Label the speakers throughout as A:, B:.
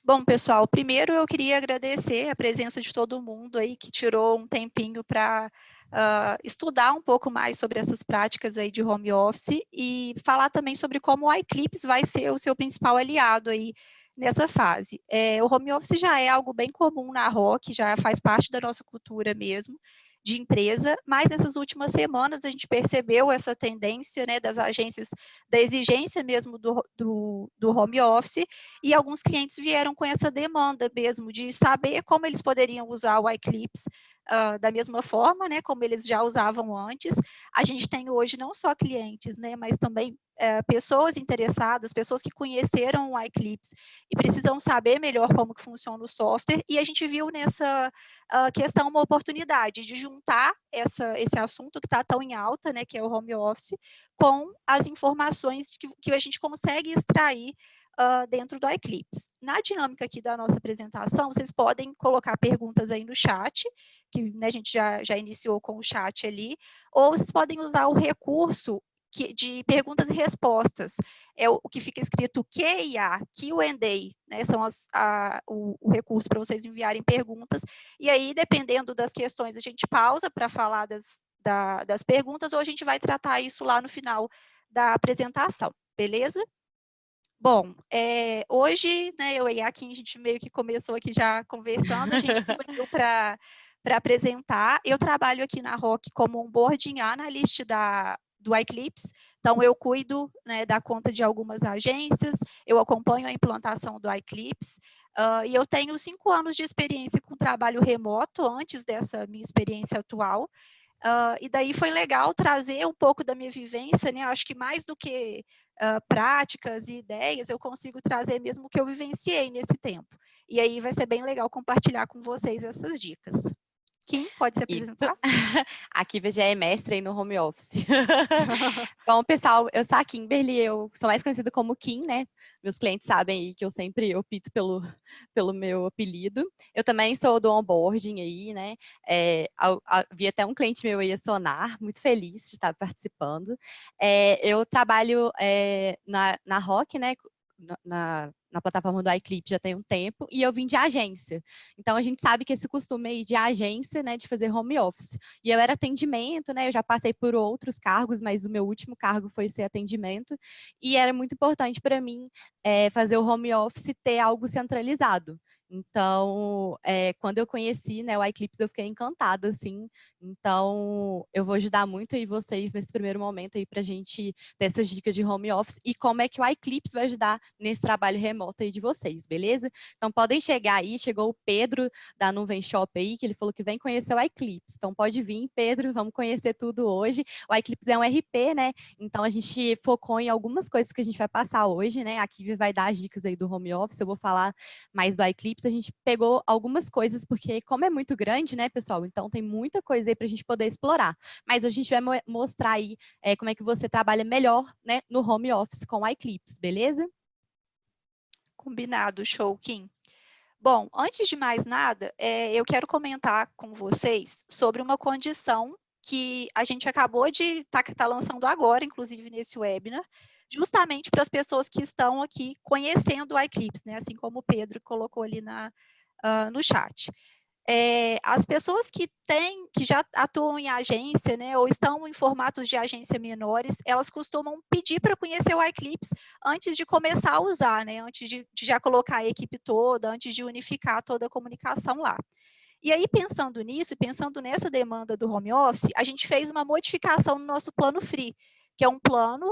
A: Bom, pessoal, primeiro eu queria agradecer a presença de todo mundo aí que tirou um tempinho para estudar um pouco mais sobre essas práticas aí de home office e falar também sobre como o iClips vai ser o seu principal aliado aí nessa fase. O home office já é algo bem comum na ROC, já faz parte da nossa cultura mesmo, de empresa, mas nessas últimas semanas a gente percebeu essa tendência, né, das agências, da exigência mesmo do home office, e alguns clientes vieram com essa demanda mesmo de saber como eles poderiam usar o iClips da mesma forma, né, como eles já usavam antes. A gente tem hoje não só clientes, né, mas também pessoas interessadas, pessoas que conheceram o iClips e precisam saber melhor como que funciona o software, e a gente viu nessa questão uma oportunidade de juntar esse assunto que está tão em alta, né, que é o home office, com as informações que a gente consegue extrair dentro do iClips. Na dinâmica aqui da nossa apresentação, vocês podem colocar perguntas aí no chat, que né, a gente já iniciou com o chat ali, ou vocês podem usar o recurso de perguntas e respostas. É o que fica escrito Q&A, Q&A, né, são o recurso para vocês enviarem perguntas, e aí, dependendo das questões, a gente pausa para falar das perguntas, ou a gente vai tratar isso lá no final da apresentação, beleza? Bom, hoje, né, eu e a Kim, a gente meio que começou aqui já conversando, a gente se uniu para apresentar. Eu trabalho aqui na ROC como onboarding analyst do iClips, então eu cuido né, da conta de algumas agências, eu acompanho a implantação do iClips, e eu tenho 5 anos de experiência com trabalho remoto, antes dessa minha experiência atual, e daí foi legal trazer um pouco da minha vivência, né? Acho que mais do que práticas e ideias, eu consigo trazer mesmo o que eu vivenciei nesse tempo. E aí vai ser bem legal compartilhar com vocês essas dicas. Kim, pode se
B: Isso.
A: apresentar?
B: A Kiva já é mestre aí no home office. Bom, pessoal, eu sou a Kimberly, eu sou mais conhecida como Kim, né? Meus clientes sabem aí que eu sempre opto pelo meu apelido. Eu também sou do onboarding aí, né? Vi até um cliente meu aí, a Sonar, muito feliz de estar participando. Eu trabalho na ROC, né? Na plataforma do iClip já tem um tempo, e eu vim de agência. Então, a gente sabe que esse costume aí de agência, né, de fazer home office. E eu era atendimento, né, eu já passei por outros cargos, mas o meu último cargo foi ser atendimento, e era muito importante para mim fazer o home office e ter algo centralizado. Então, quando eu conheci, né, o iClips, eu fiquei encantada, assim. Então, eu vou ajudar muito aí vocês nesse primeiro momento aí pra gente ter essas dicas de home office e como é que o iClips vai ajudar nesse trabalho remoto aí de vocês, beleza? Então, podem chegar aí, chegou o Pedro da Nuvem Shop aí, que ele falou que vem conhecer o iClips. Então, pode vir, Pedro, vamos conhecer tudo hoje. O iClips é um RP, né? Então, a gente focou em algumas coisas que a gente vai passar hoje, né? A Kivi vai dar as dicas aí do home office, eu vou falar mais do iClips. A gente pegou algumas coisas, porque como é muito grande, né, pessoal? Então, tem muita coisa aí para a gente poder explorar. Mas hoje a gente vai mostrar aí como é que você trabalha melhor, né, no home office com o iClips, beleza?
A: Combinado, show, Kim. Bom, antes de mais nada, eu quero comentar com vocês sobre uma condição que a gente acabou de tá lançando agora, inclusive nesse webinar, justamente para as pessoas que estão aqui conhecendo o iClips, né? Assim como o Pedro colocou ali no chat. As pessoas que já atuam em agência, né, ou estão em formatos de agência menores, elas costumam pedir para conhecer o iClips antes de começar a usar, né, antes de já colocar a equipe toda, antes de unificar toda a comunicação lá. E aí, pensando nisso, pensando nessa demanda do home office, a gente fez uma modificação no nosso plano free, que é um plano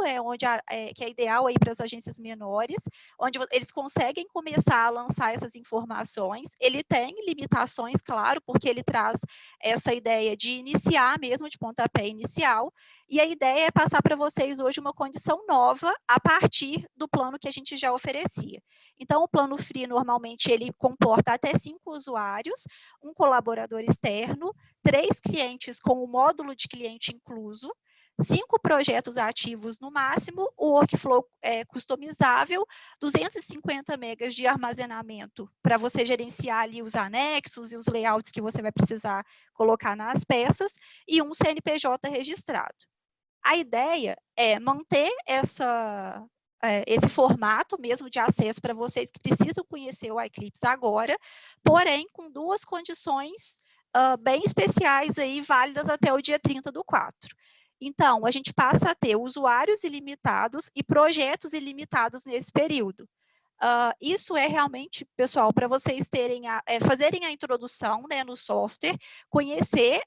A: que é ideal para as agências menores, onde eles conseguem começar a lançar essas informações. Ele tem limitações, claro, porque ele traz essa ideia de iniciar mesmo, de pontapé inicial, e a ideia é passar para vocês hoje uma condição nova a partir do plano que a gente já oferecia. Então, o plano free, normalmente, ele comporta até 5 usuários, um colaborador externo, 3 clientes com o módulo de cliente incluso, 5 projetos ativos no máximo, o workflow customizável, 250 megas de armazenamento para você gerenciar ali os anexos e os layouts que você vai precisar colocar nas peças, e um CNPJ registrado. A ideia é manter esse formato mesmo de acesso para vocês que precisam conhecer o Eclipse agora, porém com duas condições bem especiais aí, válidas até o dia 30/4. Então, a gente passa a ter usuários ilimitados e projetos ilimitados nesse período. Isso é realmente, pessoal, para vocês fazerem a introdução, né, no software, conhecer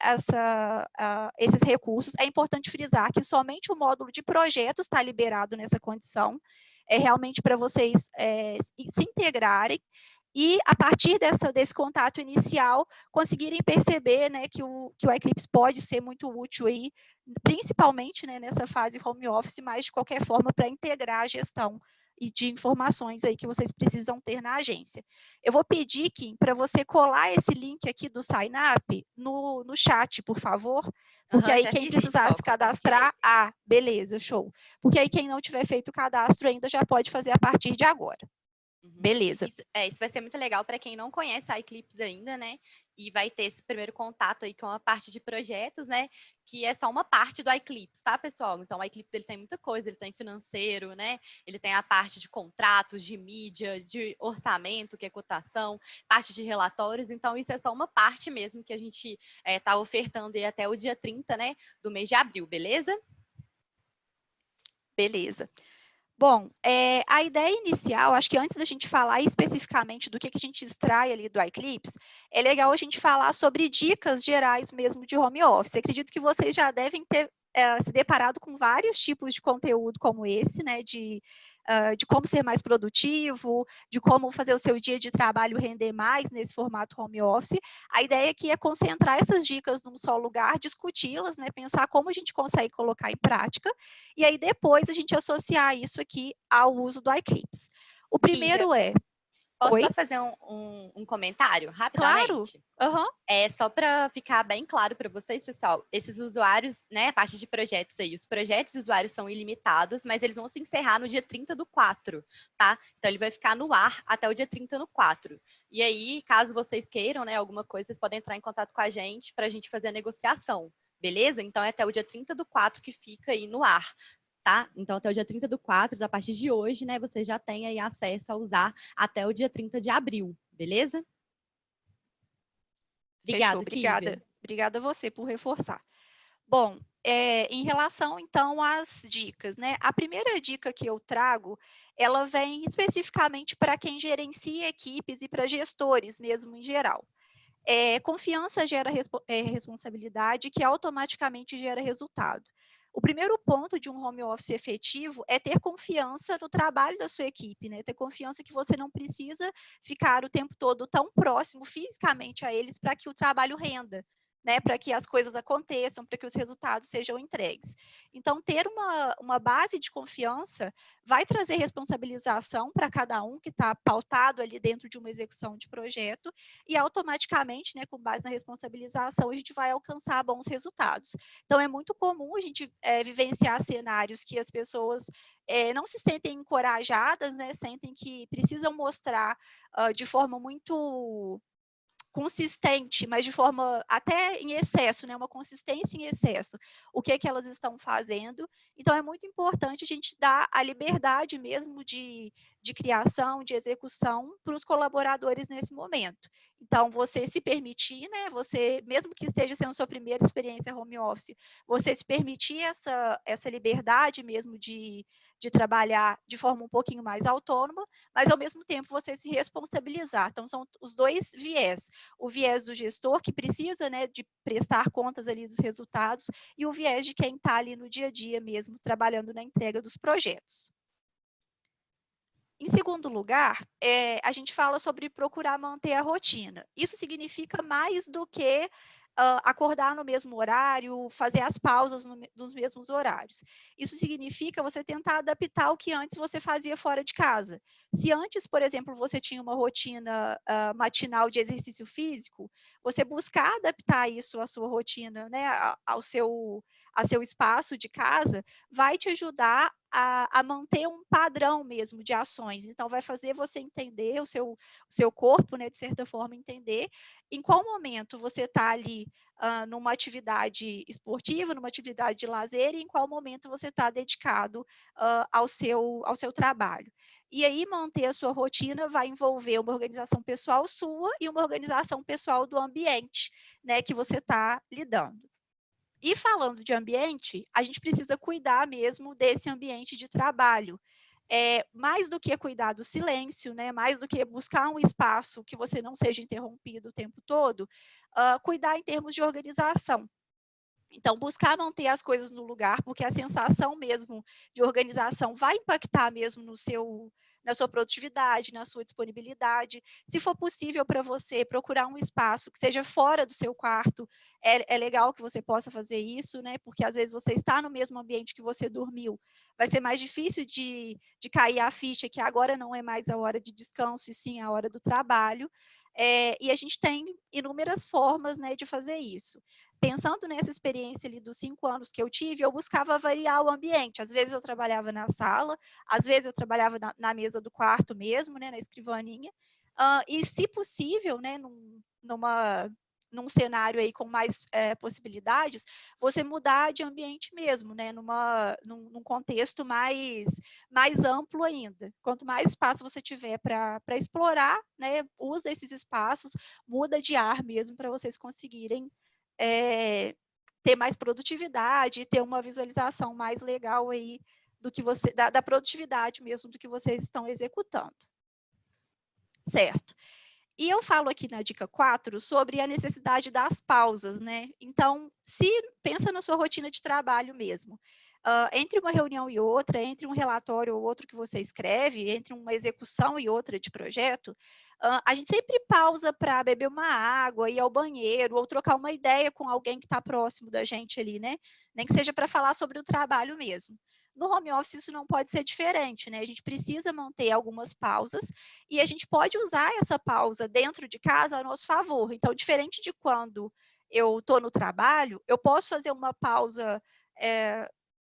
A: esses recursos. É importante frisar que somente o módulo de projetos está liberado nessa condição. É realmente para vocês se integrarem e, a partir desse contato inicial, conseguirem perceber, né, que o Eclipse pode ser muito útil aí, principalmente, né, nessa fase home office, mas de qualquer forma para integrar a gestão e de informações aí que vocês precisam ter na agência. Eu vou pedir, Kim, para você colar esse link aqui do Sign Up no chat, por favor, porque aí
B: Já
A: quem
B: fiz isso,
A: precisar
B: ó,
A: se
B: compartilhei.
A: cadastrar, beleza, show. Porque aí quem não tiver feito o cadastro ainda já pode fazer a partir de agora. Beleza.
B: Isso vai ser muito legal para quem não conhece a Eclipse ainda, né? E vai ter esse primeiro contato aí com a parte de projetos, né? Que é só uma parte do Eclipse, tá, pessoal? Então, o Eclipse, ele tem muita coisa, ele tem financeiro, né? Ele tem a parte de contratos, de mídia, de orçamento, que é cotação, parte de relatórios. Então, isso é só uma parte mesmo que a gente tá ofertando aí até o dia 30, né? Do mês de abril, beleza?
A: Beleza. Bom, a ideia inicial, acho que antes da gente falar especificamente do que a gente extrai ali do Eclipse, é legal a gente falar sobre dicas gerais mesmo de home office. Acredito que vocês já devem ter se deparado com vários tipos de conteúdo como esse, né, de como ser mais produtivo, de como fazer o seu dia de trabalho render mais nesse formato home office. A ideia aqui é concentrar essas dicas num só lugar, discuti-las, né, pensar como a gente consegue colocar em prática, e aí depois a gente associar isso aqui ao uso do Eclipse. O primeiro
B: Posso
A: Oi?
B: só fazer um comentário
A: Claro.
B: rapidamente?
A: Uhum.
B: Só para ficar bem claro para vocês, pessoal, esses usuários, né, a parte de projetos aí, os projetos de usuários são ilimitados, mas eles vão se encerrar no dia 30/4, tá? Então, ele vai ficar no ar até o dia 30/4. E aí, caso vocês queiram, né, alguma coisa, vocês podem entrar em contato com a gente para a gente fazer a negociação, beleza? Então, é até o dia 30/4 que fica aí no ar. Tá? Então, até o dia 30/4, a partir de hoje, né, você já tem aí acesso a usar até o dia 30 de abril, beleza?
A: Fechou,
B: Obrigada,
A: obrigada.
B: Kiver.
A: Obrigada a você por reforçar. Bom, em relação, então, às dicas, né? A primeira dica que eu trago, ela vem especificamente para quem gerencia equipes e para gestores mesmo em geral. Confiança gera responsabilidade, que automaticamente gera resultado. O primeiro ponto de um home office efetivo é ter confiança no trabalho da sua equipe, né? Ter confiança que você não precisa ficar o tempo todo tão próximo fisicamente a eles para que o trabalho renda, né? Para que as coisas aconteçam, para que os resultados sejam entregues. Então, ter uma base de confiança vai trazer responsabilização para cada um que está pautado ali dentro de uma execução de projeto, e automaticamente, né, com base na responsabilização, a gente vai alcançar bons resultados. Então, é muito comum a gente vivenciar cenários que as pessoas não se sentem encorajadas, né, sentem que precisam mostrar de forma muito consistente, mas de forma até em excesso, né, uma consistência em excesso, o que elas estão fazendo. Então, é muito importante a gente dar a liberdade mesmo de criação, de execução para os colaboradores nesse momento. Então, você se permitir, né, você, mesmo que esteja sendo sua primeira experiência home office, você se permitir essa liberdade mesmo de trabalhar de forma um pouquinho mais autônoma, mas ao mesmo tempo você se responsabilizar. Então, são os dois viés: o viés do gestor, que precisa, né, de prestar contas ali dos resultados, e o viés de quem está ali no dia a dia mesmo, trabalhando na entrega dos projetos. Em segundo lugar, a gente fala sobre procurar manter a rotina. Isso significa mais do que acordar no mesmo horário, fazer as pausas nos mesmos horários. Isso significa você tentar adaptar o que antes você fazia fora de casa. Se antes, por exemplo, você tinha uma rotina matinal de exercício físico, você buscar adaptar isso à sua rotina, né, a seu espaço de casa, vai te ajudar a manter um padrão mesmo de ações. Então, vai fazer você entender, o seu corpo, né, de certa forma, entender em qual momento você está ali numa atividade esportiva, numa atividade de lazer, e em qual momento você está dedicado ao seu trabalho. E aí, manter a sua rotina vai envolver uma organização pessoal sua e uma organização pessoal do ambiente, né, que você está lidando. E falando de ambiente, a gente precisa cuidar mesmo desse ambiente de trabalho. Mais do que cuidar do silêncio, né, mais do que buscar um espaço que você não seja interrompido o tempo todo, cuidar em termos de organização. Então, buscar manter as coisas no lugar, porque a sensação mesmo de organização vai impactar mesmo na sua produtividade, na sua disponibilidade. Se for possível para você procurar um espaço que seja fora do seu quarto, é legal que você possa fazer isso, né? Porque às vezes você está no mesmo ambiente que você dormiu. Vai ser mais difícil de cair a ficha que agora não é mais a hora de descanso, e sim a hora do trabalho. E a gente tem inúmeras formas, né, de fazer isso. Pensando nessa experiência ali dos 5 anos que eu tive, eu buscava variar o ambiente. Às vezes eu trabalhava na sala, às vezes eu trabalhava na mesa do quarto mesmo, né, na escrivaninha. E, se possível, né, num cenário aí com mais possibilidades, você mudar de ambiente mesmo, né, num contexto mais amplo ainda. Quanto mais espaço você tiver para explorar, né, usa esses espaços, muda de ar mesmo para vocês conseguirem ter mais produtividade, ter uma visualização mais legal aí do que da produtividade mesmo do que vocês estão executando. Certo. E eu falo aqui na dica 4 sobre a necessidade das pausas, né? Então, pensa na sua rotina de trabalho mesmo. Entre uma reunião e outra, entre um relatório ou outro que você escreve, entre uma execução e outra de projeto, a gente sempre pausa para beber uma água, ir ao banheiro, ou trocar uma ideia com alguém que está próximo da gente ali, né? Nem que seja para falar sobre o trabalho mesmo. No home office isso não pode ser diferente, né? A gente precisa manter algumas pausas e a gente pode usar essa pausa dentro de casa a nosso favor. Então, diferente de quando eu estou no trabalho, eu posso fazer uma pausa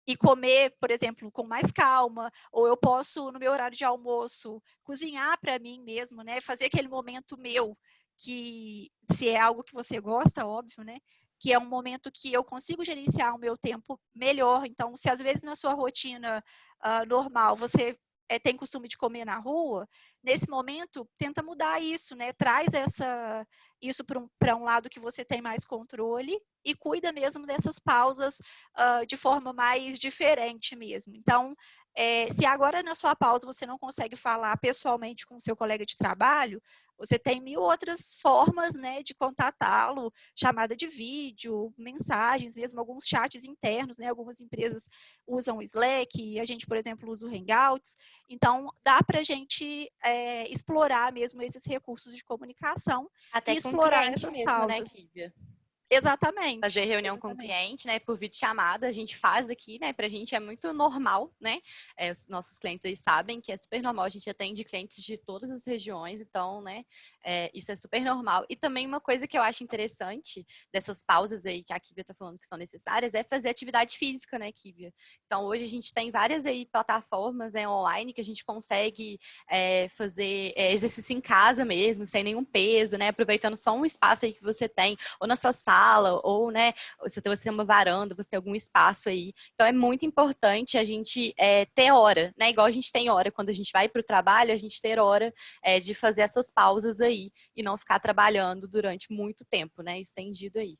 A: e comer, por exemplo, com mais calma, ou eu posso, no meu horário de almoço, cozinhar para mim mesmo, né? Fazer aquele momento meu, que se é algo que você gosta, óbvio, né? Que é um momento que eu consigo gerenciar o meu tempo melhor. Então, se às vezes na sua rotina normal você tem costume de comer na rua, nesse momento, tenta mudar isso, né? Traz isso para um lado que você tem mais controle e cuida mesmo dessas pausas de forma mais diferente mesmo. Então, se agora na sua pausa você não consegue falar pessoalmente com o seu colega de trabalho, você tem 1000 outras formas, né, de contatá-lo, chamada de vídeo, mensagens mesmo, alguns chats internos, né, algumas empresas usam o Slack, a gente, por exemplo, usa o Hangouts. Então, dá para a gente explorar mesmo esses recursos de comunicação
B: Até
A: e
B: com
A: explorar
B: cliente
A: essas
B: mesmo, né,
A: pausas.
B: Kívia? Fazer
A: Exatamente,
B: reunião com o
A: exatamente.
B: cliente, né, por videochamada, a gente faz aqui, né, pra gente é muito normal, né, os nossos clientes aí sabem que é super normal, a gente atende clientes de todas as regiões, então, né, isso é super normal. E também uma coisa que eu acho interessante dessas pausas aí que a Kívia tá falando que são necessárias é fazer atividade física, né, Kívia? Então, hoje a gente tem várias aí plataformas online que a gente consegue fazer exercício em casa mesmo, sem nenhum peso, né, aproveitando só um espaço aí que você tem, ou na sua sala, ou, né, você tem uma varanda, você tem algum espaço aí. Então, é muito importante a gente ter hora, né? Igual a gente tem hora quando a gente vai para o trabalho, a gente ter hora de fazer essas pausas aí e não ficar trabalhando durante muito tempo, né? Estendido aí.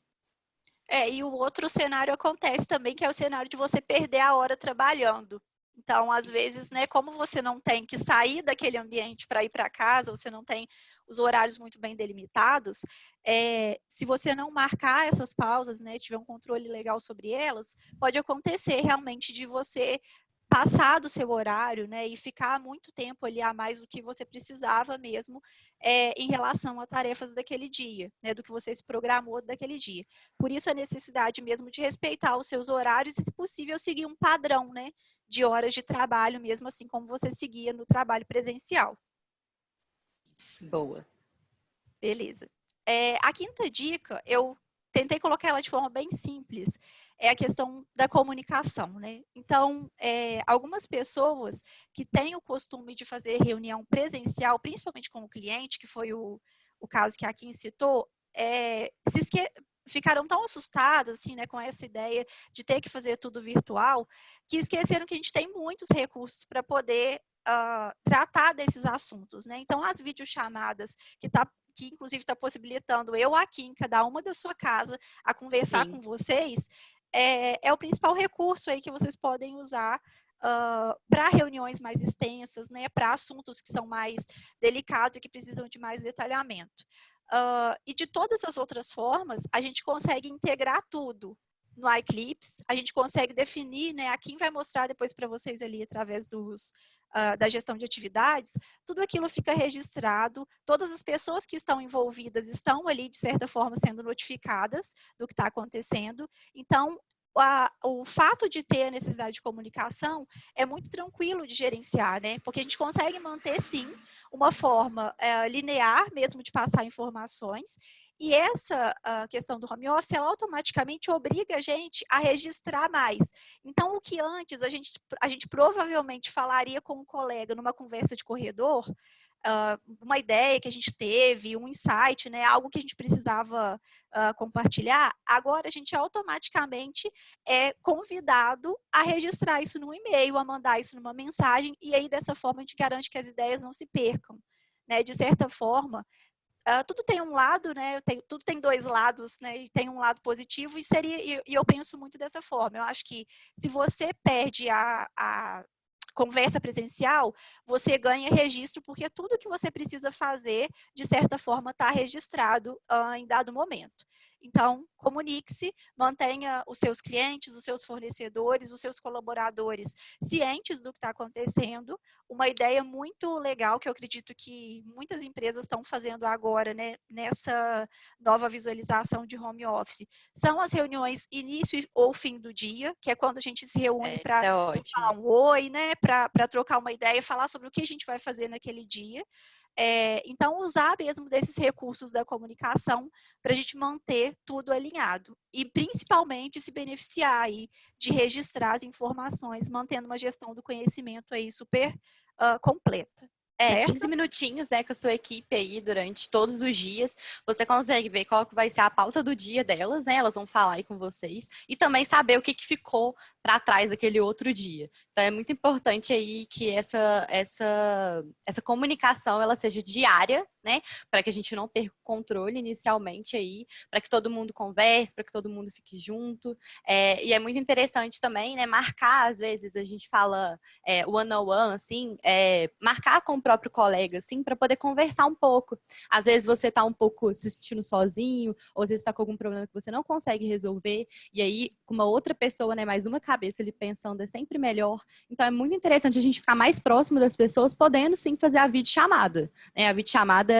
A: E o outro cenário acontece também, que é o cenário de você perder a hora trabalhando. Então, às vezes, né, como você não tem que sair daquele ambiente para ir para casa, você não tem os horários muito bem delimitados, se você não marcar essas pausas, né, tiver um controle legal sobre elas, pode acontecer realmente de você passar do seu horário, né, e ficar muito tempo ali a mais do que você precisava mesmo em relação a tarefas daquele dia, né, do que você se programou daquele dia. Por isso a necessidade mesmo de respeitar os seus horários e, se possível, seguir um padrão, né, de horas de trabalho, mesmo assim como você seguia no trabalho presencial.
B: Boa.
A: Beleza. A quinta dica, eu tentei colocar ela de forma bem simples, é a questão da comunicação, né? Então, algumas pessoas que têm o costume de fazer reunião presencial, principalmente com o cliente, que foi o caso que a Kim citou, ficaram tão assustadas assim, né, com essa ideia de ter que fazer tudo virtual, que esqueceram que a gente tem muitos recursos para poder tratar desses assuntos, né? Então, as videochamadas que inclusive está possibilitando eu aqui em cada uma da sua casa a conversar
B: Sim.
A: com vocês, é o principal recurso aí que vocês podem usar para reuniões mais extensas, né, para assuntos que são mais delicados e que precisam de mais detalhamento. E de todas as outras formas, a gente consegue integrar tudo no iClips, a gente consegue definir, né, a Kim vai mostrar depois para vocês ali através da gestão de atividades, tudo aquilo fica registrado, todas as pessoas que estão envolvidas estão ali, de certa forma, sendo notificadas do que está acontecendo. Então, o fato de ter a necessidade de comunicação é muito tranquilo de gerenciar, né? Porque a gente consegue manter, sim, uma forma linear mesmo de passar informações. E essa questão do home office, ela automaticamente obriga a gente a registrar mais. Então, o que antes a gente provavelmente falaria com um colega numa conversa de corredor, uma ideia que a gente teve, um insight, né, algo que a gente precisava compartilhar, agora a gente automaticamente é convidado a registrar isso num e-mail, a mandar isso numa mensagem, e aí dessa forma a gente garante que as ideias não se percam. Né? De certa forma, tudo tem um lado, né? Tudo tem dois lados, né? E tem um lado positivo, e eu penso muito dessa forma. Eu acho que se você perde a conversa presencial, você ganha registro, porque tudo que você precisa fazer, de certa forma, está registrado em dado momento. Então, comunique-se, mantenha os seus clientes, os seus fornecedores, os seus colaboradores cientes do que está acontecendo. Uma ideia muito legal que eu acredito que muitas empresas estão fazendo agora, né, nessa nova visualização de home office, são as reuniões início ou fim do dia, que é quando a gente se reúne para falar um oi, né, para trocar uma ideia, falar sobre o que a gente vai fazer naquele dia. Então, usar mesmo desses recursos da comunicação para a gente manter tudo alinhado. E, principalmente, se beneficiar aí de registrar as informações, mantendo uma gestão do conhecimento aí super completa.
B: 15 minutinhos, né, com a sua equipe aí durante todos os dias. Você consegue ver qual que vai ser a pauta do dia delas, né? Elas vão falar aí com vocês. E também saber o que ficou para trás daquele outro dia. Então, é muito importante aí que essa comunicação, ela seja diária, né? Para que a gente não perca o controle inicialmente aí, para que todo mundo converse, para que todo mundo fique junto. E é muito interessante também, né? Marcar, às vezes, a gente fala one-on-one, assim, marcar com o próprio colega, assim, para poder conversar um pouco. Às vezes você está um pouco se sentindo sozinho, ou às vezes está com algum problema que você não consegue resolver, e aí, com uma outra pessoa, né, mais uma cabeça ali pensando, é sempre melhor. Então, é muito interessante a gente ficar mais próximo das pessoas, podendo, sim, fazer a videochamada. Né? A videochamada,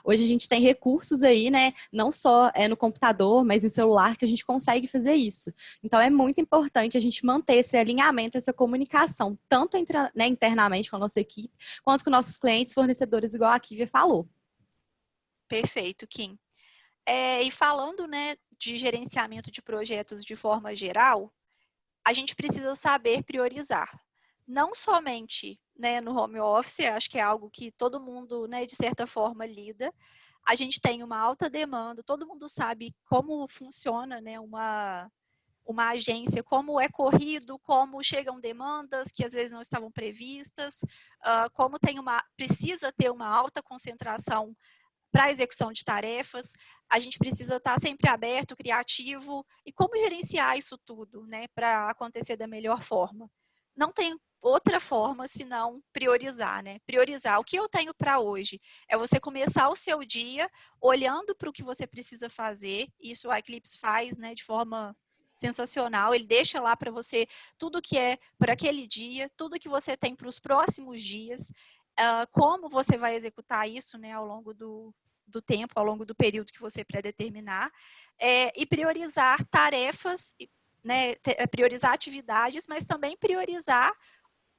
B: hoje a gente tem recursos aí, né, não só no computador, mas em celular, que a gente consegue fazer isso. Então, é muito importante a gente manter esse alinhamento, essa comunicação, tanto né, internamente com a nossa equipe, quanto com nossos clientes, fornecedores, igual a Kívia falou.
A: Perfeito, Kim. E falando, né, de gerenciamento de projetos de forma geral, a gente precisa saber priorizar. Não somente, né, no home office, acho que é algo que todo mundo, né, de certa forma, lida. A gente tem uma alta demanda, todo mundo sabe como funciona, né, uma agência, como é corrido, como chegam demandas que às vezes não estavam previstas, como precisa ter uma alta concentração para a execução de tarefas, a gente precisa estar sempre aberto, criativo, e como gerenciar isso tudo, né, para acontecer da melhor forma. Não tem outra forma senão priorizar, né? Priorizar. O que eu tenho para hoje é você começar o seu dia olhando para o que você precisa fazer, isso o iClips faz, né, de forma sensacional, ele deixa lá para você tudo que é para aquele dia, tudo que você tem para os próximos dias, como você vai executar isso, né, ao longo do tempo, ao longo do período que você predeterminar, e priorizar tarefas, né, priorizar atividades, mas também priorizar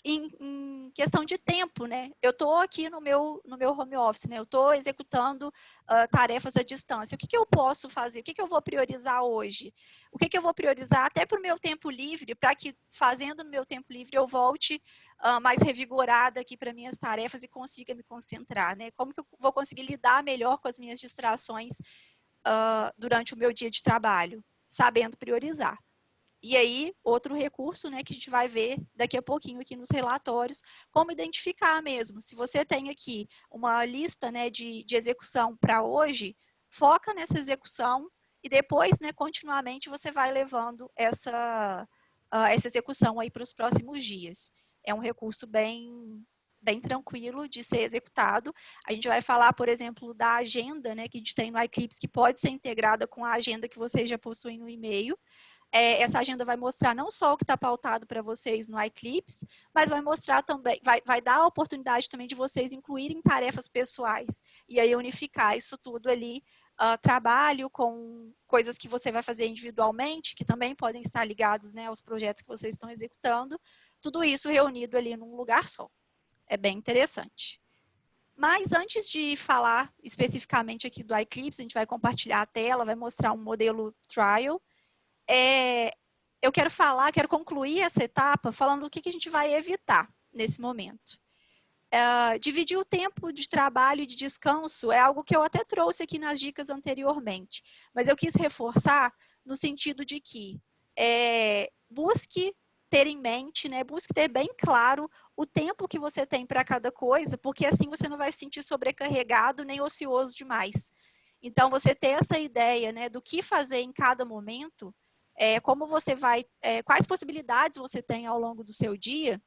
A: em questão de tempo, né? Eu estou aqui no meu home office, né? Eu estou executando tarefas à distância. O que eu posso fazer? O que eu vou priorizar hoje? O que eu vou priorizar até para o meu tempo livre, para que, fazendo no meu tempo livre, eu volte mais revigorada aqui para minhas tarefas e consiga me concentrar, né? Como que eu vou conseguir lidar melhor com as minhas distrações durante o meu dia de trabalho? Sabendo priorizar. E aí, outro recurso, né, que a gente vai ver daqui a pouquinho aqui nos relatórios, como identificar mesmo. Se você tem aqui uma lista, né, de execução para hoje, foca nessa execução e depois, né, continuamente você vai levando essa execução aí para os próximos dias. É um recurso bem tranquilo de ser executado. A gente vai falar, por exemplo, da agenda, né, que a gente tem no Eclipse, que pode ser integrada com a agenda que vocês já possuem no e-mail. Essa agenda vai mostrar não só o que está pautado para vocês no iClips, mas vai mostrar também, vai dar a oportunidade também de vocês incluírem tarefas pessoais e aí unificar isso tudo ali, trabalho com coisas que você vai fazer individualmente, que também podem estar ligados, né, aos projetos que vocês estão executando, tudo isso reunido ali num lugar só. É bem interessante. Mas antes de falar especificamente aqui do iClips, a gente vai compartilhar a tela, vai mostrar um modelo trial. Eu quero concluir essa etapa falando o que a gente vai evitar nesse momento. Dividir o tempo de trabalho e de descanso é algo que eu até trouxe aqui nas dicas anteriormente, mas eu quis reforçar no sentido de que busque ter em mente, né, busque ter bem claro o tempo que você tem para cada coisa, porque assim você não vai se sentir sobrecarregado nem ocioso demais. Então, você ter essa ideia, né, do que fazer em cada momento, como você vai, quais possibilidades você tem ao longo do seu dia,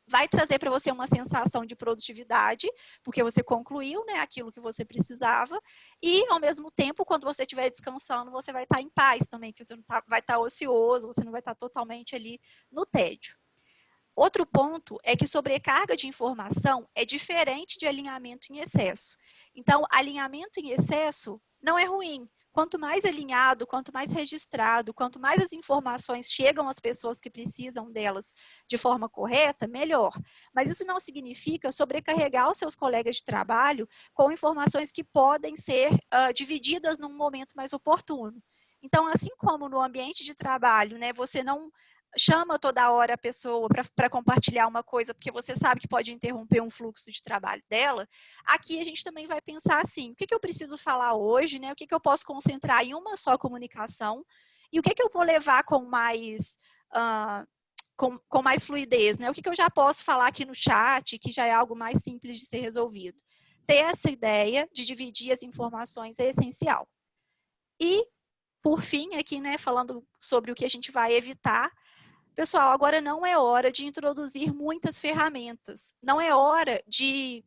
A: vai trazer para você uma sensação de produtividade, porque você concluiu, né, aquilo que você precisava, e ao mesmo tempo, quando você estiver descansando, você vai estar em paz também, porque você não vai estar ocioso, você não vai estar totalmente ali no tédio. Outro ponto é que sobrecarga de informação é diferente de alinhamento em excesso. Então, alinhamento em excesso não é ruim. Quanto mais alinhado, quanto mais registrado, quanto mais as informações chegam às pessoas que precisam delas de forma correta, melhor. Mas isso não significa sobrecarregar os seus colegas de trabalho com informações que podem ser divididas num momento mais oportuno. Então, assim como no ambiente de trabalho, né, você não chama toda hora a pessoa para compartilhar uma coisa, porque você sabe que pode interromper um fluxo de trabalho dela, aqui a gente também vai pensar assim, o que eu preciso falar hoje, né? O que eu posso concentrar em uma só comunicação e o que eu vou levar com mais... com mais fluidez, né? O que eu já posso falar aqui no chat, que já é algo mais simples de ser resolvido. Ter essa ideia de dividir as informações é essencial. E, por fim, aqui, né, falando sobre o que a gente vai evitar, pessoal, agora não é hora de introduzir muitas ferramentas. Não é hora de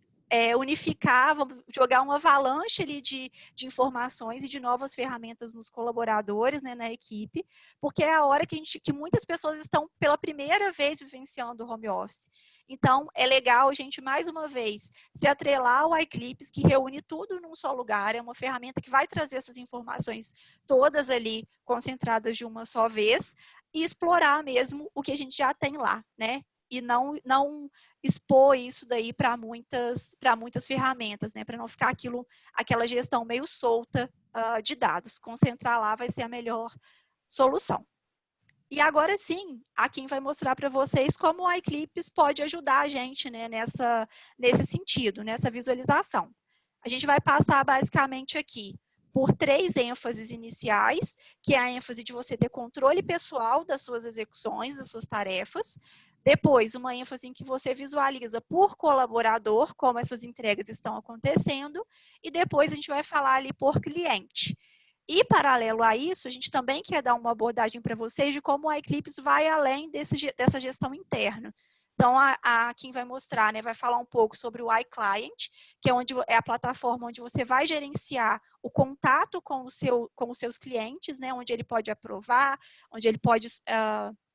A: unificar, vamos jogar uma avalanche ali de informações e de novas ferramentas nos colaboradores, né, na equipe, porque é a hora que muitas pessoas estão pela primeira vez vivenciando o home office. Então, é legal a gente, mais uma vez, se atrelar ao iClips, que reúne tudo num só lugar, é uma ferramenta que vai trazer essas informações todas ali concentradas de uma só vez, e explorar mesmo o que a gente já tem lá, né? E não expor isso daí para muitas ferramentas, né? Para não ficar aquela gestão meio solta de dados. Concentrar lá vai ser a melhor solução. E agora sim, a Kim vai mostrar para vocês como o iClips pode ajudar a gente, né, nesse sentido, nessa visualização. A gente vai passar basicamente aqui por 3 ênfases iniciais, que é a ênfase de você ter controle pessoal das suas execuções, das suas tarefas. Depois, uma ênfase em que você visualiza por colaborador como essas entregas estão acontecendo. E depois a gente vai falar ali por cliente. E, paralelo a isso, a gente também quer dar uma abordagem para vocês de como o iClips vai além dessa gestão interna. Então, a Kim vai mostrar, né, vai falar um pouco sobre o iClient, que é a plataforma onde você vai gerenciar o contato com os seus clientes, né, onde ele pode aprovar, onde ele pode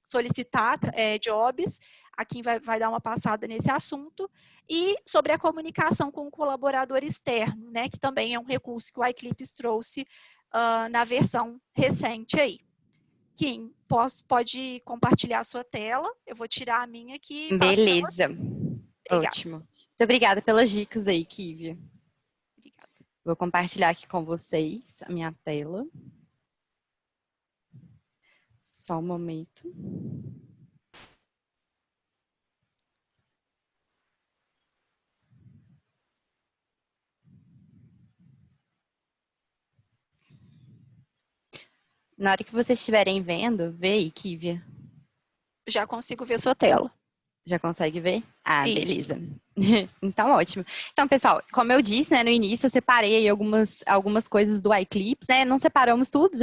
A: solicitar jobs. A Kim vai dar uma passada nesse assunto. E sobre a comunicação com o colaborador externo, né, que também é um recurso que o iClips trouxe na versão recente aí. Kim, pode compartilhar a sua tela. Eu vou tirar a minha aqui e passo para você.
B: Beleza.
A: Obrigada.
B: Ótimo. Muito obrigada pelas dicas aí, Kívia.
A: Obrigada.
B: Vou compartilhar aqui com vocês a minha tela. Só um momento. Na hora que vocês estiverem vendo, vê aí, Kívia.
A: Já consigo ver sua tela.
B: Já consegue ver? Ah,
A: Isso.
B: beleza. Então, ótimo. Então, pessoal, como eu disse, né, no início, eu separei aí algumas coisas do iClips, né? Não separamos tudo,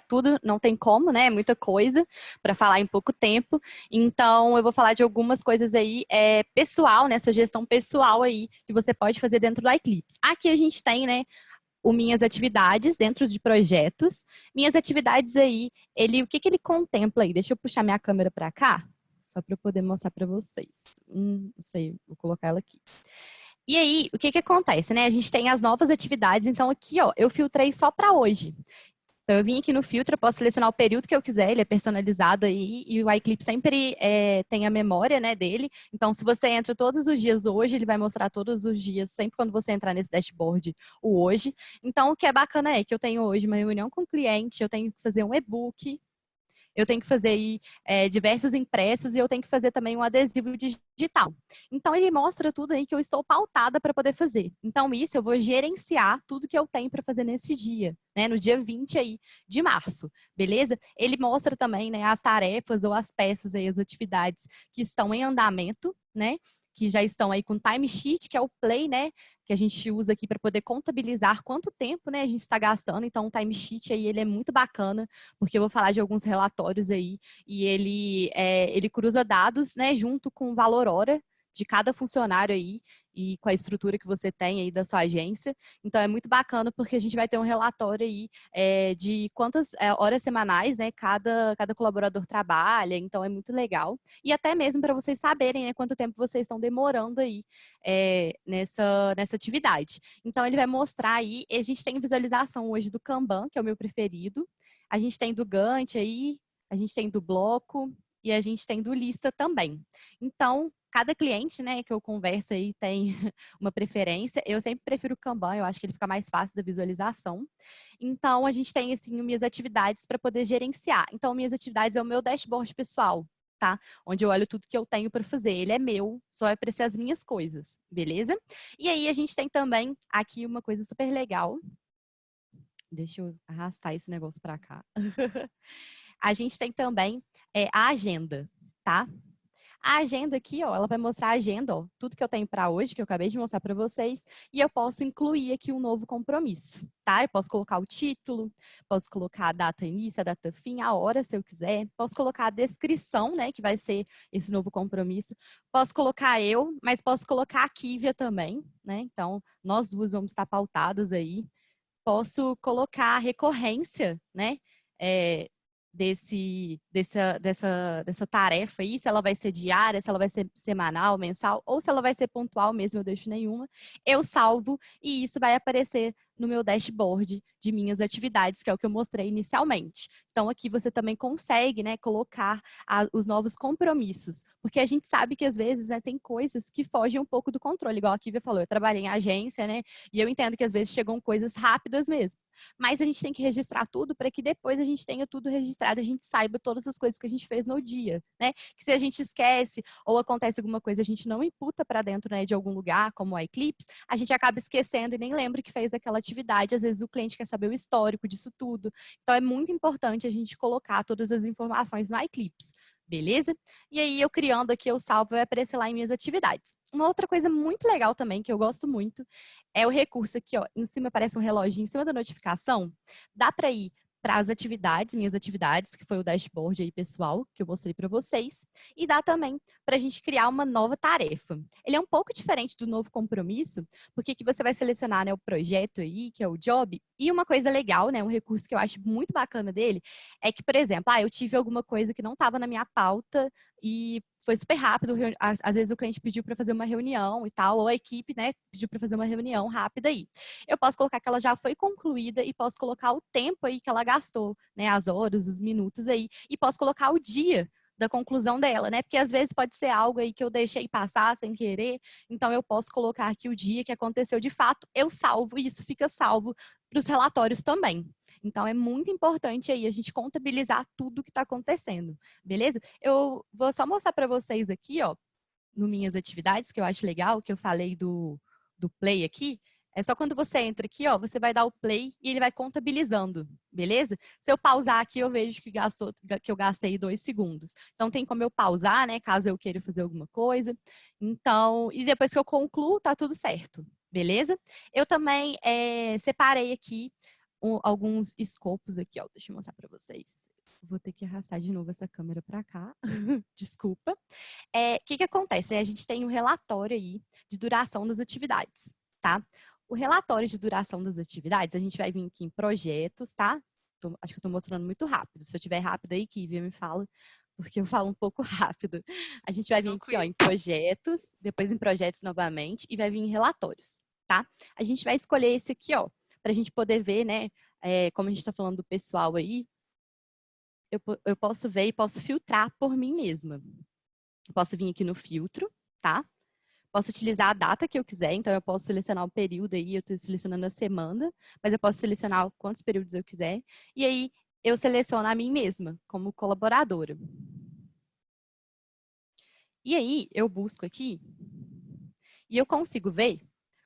B: tudo não tem como, né? É muita coisa para falar em pouco tempo. Então, eu vou falar de algumas coisas aí pessoal, né? Sugestão pessoal aí que você pode fazer dentro do iClips. Aqui a gente tem, né? Minhas atividades dentro de projetos. Minhas atividades aí, o que ele contempla aí? Deixa eu puxar minha câmera para cá. Só para eu poder mostrar para vocês. Não sei, vou colocar ela aqui. E aí, o que acontece, né? A gente tem as novas atividades, então aqui, ó, eu filtrei só para hoje. Então, eu vim aqui no filtro, eu posso selecionar o período que eu quiser, ele é personalizado aí, e o iClip sempre tem a memória, né, dele. Então, se você entra todos os dias hoje, ele vai mostrar todos os dias, sempre quando você entrar nesse dashboard, o hoje. Então, o que é bacana é que eu tenho hoje uma reunião com o cliente, eu tenho que fazer um e-book, eu tenho que fazer aí diversos impressos e eu tenho que fazer também um adesivo digital. Então, ele mostra tudo aí que eu estou pautada para poder fazer. Então, isso eu vou gerenciar tudo que eu tenho para fazer nesse dia, né? No dia 20 aí de março, beleza? Ele mostra também, né, as tarefas ou as peças aí, as atividades que estão em andamento, né? Que já estão aí com timesheet, que é o play, né? Que a gente usa aqui para poder contabilizar quanto tempo, né, a gente está gastando. Então, o timesheet aí, ele é muito bacana, porque eu vou falar de alguns relatórios aí, e ele cruza dados, né, junto com o valor hora de cada funcionário aí, e com a estrutura que você tem aí da sua agência. Então, é muito bacana, porque a gente vai ter um relatório aí de quantas horas semanais, né, cada colaborador trabalha. Então, é muito legal. E até mesmo para vocês saberem, né, quanto tempo vocês estão demorando aí nessa atividade. Então, ele vai mostrar aí, a gente tem visualização hoje do Kanban, que é o meu preferido. A gente tem do Gantt aí, a gente tem do Bloco e a gente tem do Lista também. Então, cada cliente, né, que eu converso aí tem uma preferência. Eu sempre prefiro o Kanban, eu acho que ele fica mais fácil da visualização. Então, a gente tem, assim, minhas atividades para poder gerenciar. Então, minhas atividades é o meu dashboard pessoal, tá? Onde eu olho tudo que eu tenho para fazer. Ele é meu, só vai aparecer as minhas coisas, beleza? E aí, a gente tem também aqui uma coisa super legal. Deixa eu arrastar esse negócio para cá. A gente tem também a agenda, tá? A agenda aqui, ó, ela vai mostrar a agenda, ó, tudo que eu tenho para hoje, que eu acabei de mostrar para vocês, e eu posso incluir aqui um novo compromisso, tá? Eu posso colocar o título, posso colocar a data início, a data fim, a hora, se eu quiser, posso colocar a descrição, né, que vai ser esse novo compromisso, posso colocar eu, mas posso colocar a Kívia também, né? Então, nós duas vamos estar pautadas aí. Posso colocar a recorrência, né? Dessa tarefa aí, se ela vai ser diária, se ela vai ser semanal, mensal, ou se ela vai ser pontual mesmo, eu deixo nenhuma. Eu salvo e isso vai aparecer no meu dashboard de minhas atividades, que é o que eu mostrei inicialmente. Então, aqui você também consegue, né, colocar os novos compromissos, porque a gente sabe que às vezes, né, tem coisas que fogem um pouco do controle, igual a Kívia falou, eu trabalhei em agência, né, e eu entendo que às vezes chegam coisas rápidas mesmo. Mas a gente tem que registrar tudo para que depois a gente tenha tudo registrado, a gente saiba todas as coisas que a gente fez no dia, né? Que se a gente esquece ou acontece alguma coisa, a gente não imputa para dentro, né, de algum lugar, como o iClips, a gente acaba esquecendo e nem lembra que fez aquela atividade. Às vezes o cliente quer saber o histórico disso tudo. Então é muito importante a gente colocar todas as informações no iClips. Beleza? E aí, eu criando aqui, eu salvo, vai aparecer lá em minhas atividades. Uma outra coisa muito legal também, que eu gosto muito, é o recurso aqui, ó, em cima aparece um reloginho, em cima da notificação, dá para ir para as atividades, minhas atividades, que foi o dashboard aí pessoal, que eu mostrei para vocês, e dá também para a gente criar uma nova tarefa. Ele é um pouco diferente do novo compromisso, porque aqui você vai selecionar, né, o projeto aí, que é o job, e uma coisa legal, né, um recurso que eu acho muito bacana dele, é que, por exemplo, eu tive alguma coisa que não estava na minha pauta e foi super rápido. Às vezes o cliente pediu para fazer uma reunião e tal, ou a equipe, né, pediu para fazer uma reunião rápida aí. Eu posso colocar que ela já foi concluída e posso colocar o tempo aí que ela gastou, né, as horas, os minutos aí, e posso colocar o dia da conclusão dela, né? Porque às vezes pode ser algo aí que eu deixei passar sem querer, então eu posso colocar aqui o dia que aconteceu de fato, eu salvo e isso fica salvo para os relatórios também. Então é muito importante aí a gente contabilizar tudo que está acontecendo, beleza? Eu vou só mostrar para vocês aqui, ó, no minhas atividades, que eu acho legal, que eu falei do play aqui. É só quando você entra aqui, ó, você vai dar o play e ele vai contabilizando, beleza? Se eu pausar aqui, eu vejo que eu gastei 2 segundos. Então, tem como eu pausar, né, caso eu queira fazer alguma coisa. Então, e depois que eu concluo, tá tudo certo, beleza? Eu também separei aqui alguns escopos aqui, ó. Deixa eu mostrar para vocês. Vou ter que arrastar de novo essa câmera para cá. Desculpa. O que acontece? A gente tem um relatório aí de duração das atividades, tá? O relatório de duração das atividades, a gente vai vir aqui em projetos, tá? Acho que eu estou mostrando muito rápido. Se eu estiver rápido aí, Kívia, me fala, porque eu falo um pouco rápido. A gente vai vir aqui, ó, em projetos, depois em projetos novamente, e vai vir em relatórios, tá? A gente vai escolher esse aqui, ó, para a gente poder ver, né, como a gente está falando do pessoal aí, eu posso ver e posso filtrar por mim mesma. Eu posso vir aqui no filtro, tá? Posso utilizar a data que eu quiser, então eu posso selecionar o período aí, eu estou selecionando a semana, mas eu posso selecionar quantos períodos eu quiser. E aí, eu seleciono a mim mesma, como colaboradora. E aí, eu busco aqui, e eu consigo ver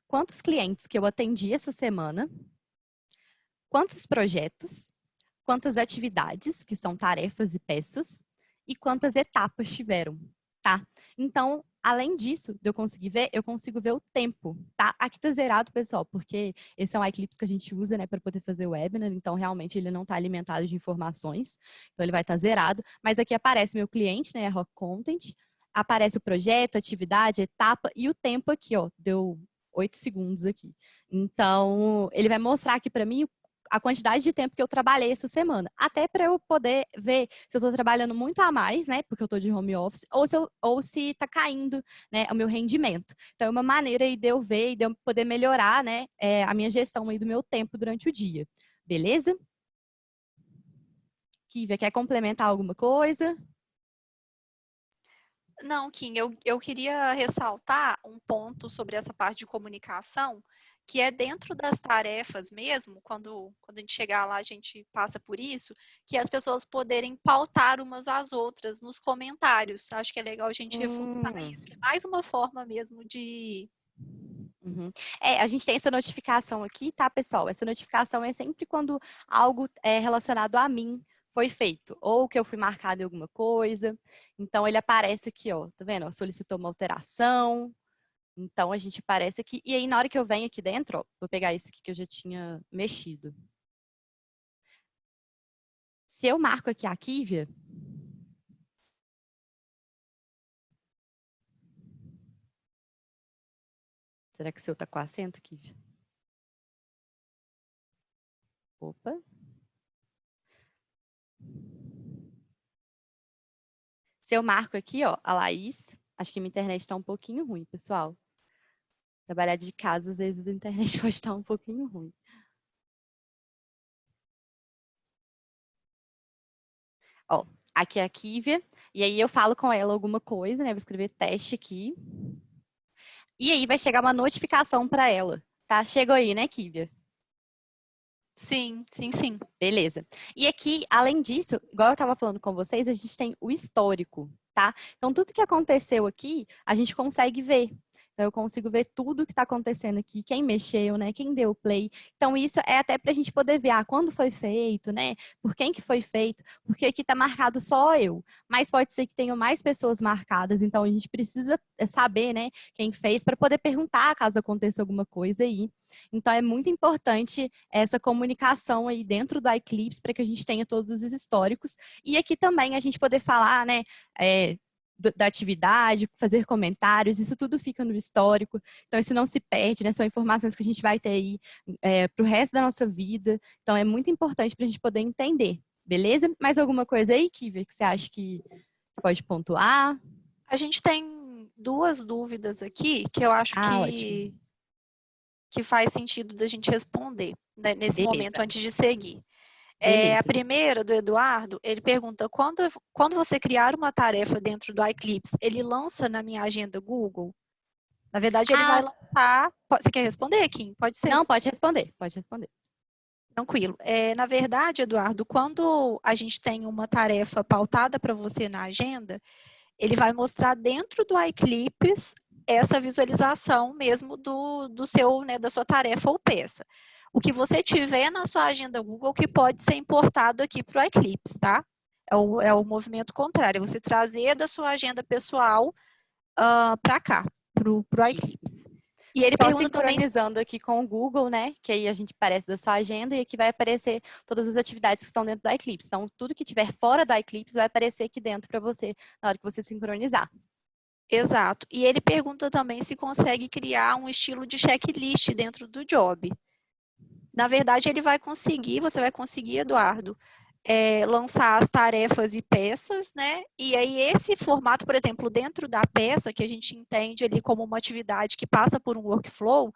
B: quantos clientes que eu atendi essa semana, quantos projetos, quantas atividades, que são tarefas e peças, e quantas etapas tiveram, tá? Então, além disso, de eu conseguir ver, eu consigo ver o tempo, tá? Aqui tá zerado, pessoal, porque esse é um iClips que a gente usa, né, para poder fazer o webinar, então realmente ele não tá alimentado de informações, então ele vai estar zerado, mas aqui aparece meu cliente, né, a Rock Content, aparece o projeto, atividade, etapa e o tempo aqui, ó, deu 8 segundos aqui. Então, ele vai mostrar aqui para mim a quantidade de tempo que eu trabalhei essa semana. Até para eu poder ver se eu estou trabalhando muito a mais, né? Porque eu estou de home office, ou se está caindo, né, o meu rendimento. Então, é uma maneira aí de eu ver e de eu poder melhorar, né, a minha gestão aí do meu tempo durante o dia. Beleza? Kívia, quer complementar alguma coisa?
A: Não, Kim, eu queria ressaltar um ponto sobre essa parte de comunicação, que é dentro das tarefas mesmo, quando a gente chegar lá, a gente passa por isso, que as pessoas poderem pautar umas às outras nos comentários. Acho que é legal a gente reforçar isso, que é mais uma forma mesmo de...
B: Uhum. A gente tem essa notificação aqui, tá, pessoal? Essa notificação é sempre quando algo relacionado a mim foi feito, ou que eu fui marcada em alguma coisa. Então, ele aparece aqui, ó, tá vendo? Solicitou uma alteração. Então, a gente aparece aqui. E aí, na hora que eu venho aqui dentro, ó, vou pegar esse aqui que eu já tinha mexido. Se eu marco aqui a Kívia, será que o seu tá com acento, Kívia? Opa. Se eu marco aqui, ó, a Laís, acho que minha internet está um pouquinho ruim, pessoal. Trabalhar de casa, às vezes a internet pode estar um pouquinho ruim. Ó, aqui é a Kívia, e aí eu falo com ela alguma coisa, né? Vou escrever teste aqui. E aí vai chegar uma notificação para ela, tá? Chegou aí, né, Kívia?
A: Sim, sim, sim.
B: Beleza. E aqui, além disso, igual eu estava falando com vocês, a gente tem o histórico, tá? Então, tudo que aconteceu aqui, a gente consegue ver. Então, eu consigo ver tudo o que está acontecendo aqui, quem mexeu, né? Quem deu play. Então, isso é até para a gente poder ver, quando foi feito, né? Por quem que foi feito, porque aqui está marcado só eu. Mas pode ser que tenham mais pessoas marcadas, então a gente precisa saber, né? Quem fez, para poder perguntar caso aconteça alguma coisa aí. Então, é muito importante essa comunicação aí dentro do iClips para que a gente tenha todos os históricos. E aqui também a gente poder falar, né? Da atividade, fazer comentários, isso tudo fica no histórico, então isso não se perde, né? São informações que a gente vai ter aí para o resto da nossa vida, então é muito importante para a gente poder entender, beleza? Mais alguma coisa aí, Kívia, que você acha que Pode pontuar?
A: A gente tem duas dúvidas aqui que eu acho
B: Ótimo.
A: que faz sentido da gente responder, né, nesse momento
B: Beleza,
A: antes de seguir. A
B: beleza.
A: primeira, do Eduardo, ele pergunta, quando você criar uma tarefa dentro do Eclipse, ele lança na minha agenda Google? Na verdade, ele vai
B: Ah,
A: lançar... Você quer responder, Kim? Pode ser.
B: não, pode responder, pode responder.
A: Tranquilo. Na verdade, Eduardo, quando a gente tem uma tarefa pautada para você na agenda, ele vai mostrar dentro do iClips essa visualização mesmo do seu, né, da sua tarefa ou peça. O que você tiver na sua agenda Google que pode ser importado aqui para o iClips, tá? É o movimento contrário, é você trazer da sua agenda pessoal para cá, para o
B: Isso.
A: iClips. E ele
B: Só
A: pergunta também...
B: sincronizando aqui com o Google, né? Que aí a gente aparece da sua agenda e aqui vai aparecer todas as atividades que estão dentro do Eclipse. Então, tudo que tiver fora do Eclipse vai aparecer aqui dentro para você na hora que você sincronizar.
A: Exato. E ele pergunta também se consegue criar um estilo de checklist dentro do job. Na verdade, você vai conseguir, Eduardo, lançar as tarefas e peças, né? E aí esse formato, por exemplo, dentro da peça, que a gente entende ali como uma atividade que passa por um workflow,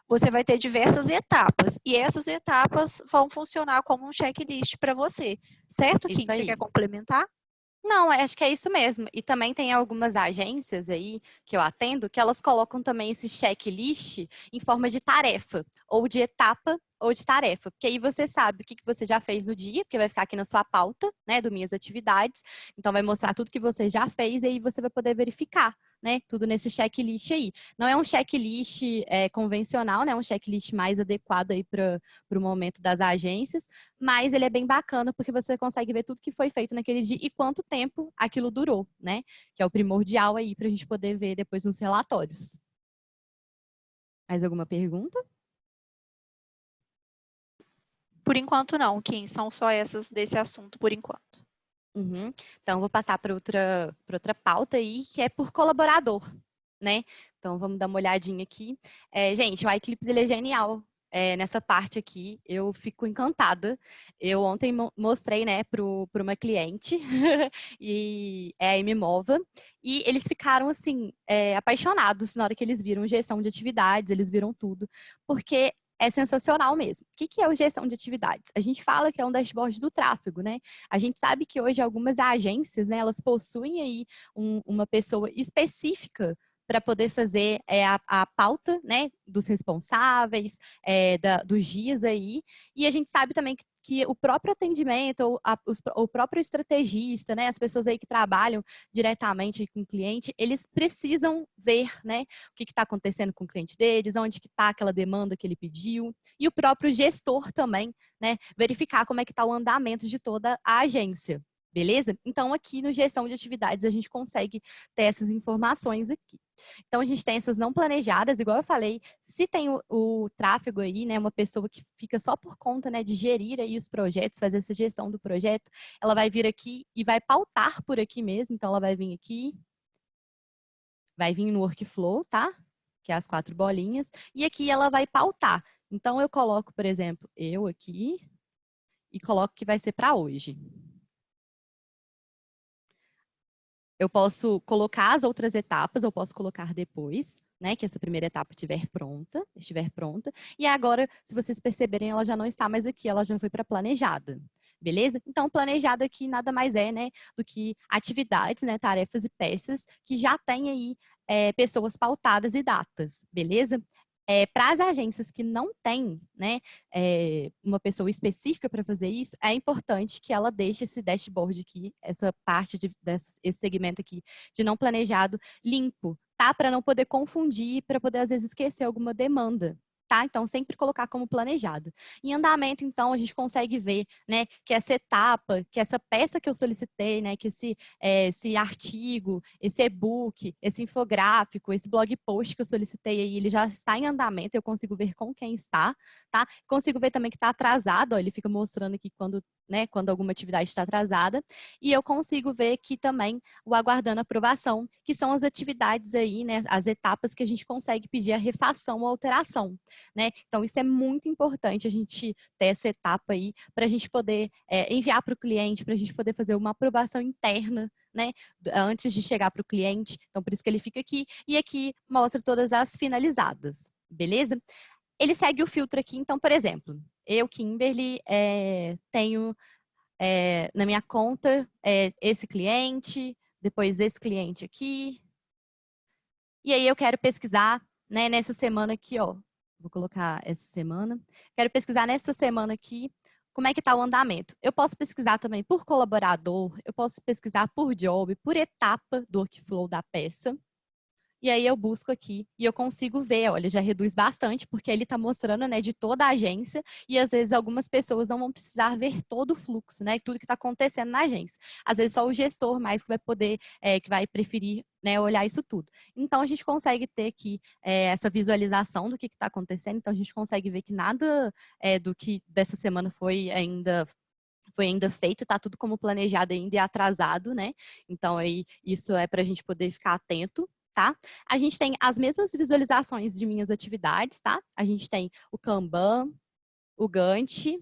A: você vai ter diversas etapas. E essas etapas vão funcionar como um checklist para você. Certo, Kim?
B: Isso
A: Você quer
B: aí.
A: complementar?
B: Não, acho que é isso mesmo. E também tem algumas agências aí que eu atendo que elas colocam também esse checklist em forma de tarefa, ou de etapa, ou de tarefa. Porque aí você sabe o que você já fez no dia, porque vai ficar aqui na sua pauta, né, do Minhas Atividades. Então vai mostrar tudo que você já fez e aí você vai poder verificar, né, tudo nesse checklist aí. Não é um checklist convencional, né, é um checklist mais adequado aí para o momento das agências, mas ele é bem bacana porque você consegue ver tudo que foi feito naquele dia e quanto tempo aquilo durou, né? Que é o primordial aí para a gente poder ver depois nos relatórios. Mais alguma pergunta?
A: Por enquanto não, Kim. São só essas desse assunto por enquanto.
B: Uhum. Então, vou passar para outra pauta aí, que é por colaborador, né? Então, vamos dar uma olhadinha aqui. Gente, o iClips, ele é genial. Nessa parte aqui, eu fico encantada. Eu ontem mostrei, né, para uma cliente, e é a Mova, e eles ficaram, assim, apaixonados na hora que eles viram gestão de atividades, eles viram tudo, porque é sensacional mesmo. O que é o gestão de atividades? A gente fala que é um dashboard do tráfego, né? A gente sabe que hoje algumas agências, né, elas possuem aí uma pessoa específica para poder fazer a pauta, né, dos responsáveis, dos dias aí. E a gente sabe também que o próprio atendimento, ou o próprio estrategista, né, as pessoas aí que trabalham diretamente com o cliente, eles precisam ver, né, o que está acontecendo com o cliente deles, onde que está aquela demanda que ele pediu, e o próprio gestor também, né, verificar como é que está o andamento de toda a agência. Beleza? Então, aqui no gestão de atividades, a gente consegue ter essas informações aqui. Então, a gente tem essas não planejadas, igual eu falei, se tem o tráfego aí, né, uma pessoa que fica só por conta, né, de gerir aí os projetos, fazer essa gestão do projeto, ela vai vir aqui e vai pautar por aqui mesmo, então ela vai vir aqui, vai vir no workflow, tá? Que é as 4 bolinhas, e aqui ela vai pautar. Então, eu coloco, por exemplo, eu aqui, e coloco que vai ser para hoje. Eu posso colocar as outras etapas, eu posso colocar depois, né, que essa primeira etapa estiver pronta. E agora, se vocês perceberem, ela já não está mais aqui, ela já foi para planejada. Beleza? Então, planejada aqui nada mais é, né, do que atividades, né, tarefas e peças que já tem aí pessoas pautadas e datas, beleza? Para as agências que não têm, né, uma pessoa específica para fazer isso, é importante que ela deixe esse dashboard aqui, essa parte esse segmento aqui de não planejado limpo, tá? Para não poder confundir, para poder às vezes esquecer alguma demanda. Tá? Então, sempre colocar como planejado. Em andamento, então, a gente consegue ver, né, que essa etapa, que essa peça que eu solicitei, né, que esse artigo, esse e-book, esse infográfico, esse blog post que eu solicitei aí, ele já está em andamento, eu consigo ver com quem está, tá? Consigo ver também que está atrasado, ó, ele fica mostrando aqui quando, né, quando alguma atividade está atrasada, e eu consigo ver aqui também o aguardando aprovação, que são as atividades aí, né, as etapas que a gente consegue pedir a refação ou alteração, né? Então, isso é muito importante a gente ter essa etapa aí para a gente poder enviar para o cliente, para a gente poder fazer uma aprovação interna, né, antes de chegar para o cliente. Então, por isso que ele fica aqui. E aqui mostra todas as finalizadas, beleza? Ele segue o filtro aqui. Então, por exemplo, eu, Kimberly, tenho na minha conta esse cliente, depois esse cliente aqui. E aí eu quero pesquisar, né, nessa semana aqui, ó. Vou colocar essa semana. Quero pesquisar nessa semana aqui como é que está o andamento. Eu posso pesquisar também por colaborador, eu posso pesquisar por job, por etapa do workflow da peça. E aí eu busco aqui e eu consigo ver, olha, já reduz bastante, porque ele está mostrando, né, de toda a agência, e às vezes algumas pessoas não vão precisar ver todo o fluxo, né, tudo que está acontecendo na agência. Às vezes só o gestor mais que vai poder, que vai preferir, né, olhar isso tudo. Então a gente consegue ter aqui essa visualização do que está acontecendo, então a gente consegue ver que nada do que dessa semana foi ainda feito, está tudo como planejado ainda e atrasado, né? Então aí isso é para a gente poder ficar atento. Tá? A gente tem as mesmas visualizações de minhas atividades, tá? A gente tem o Kanban, o Gantt,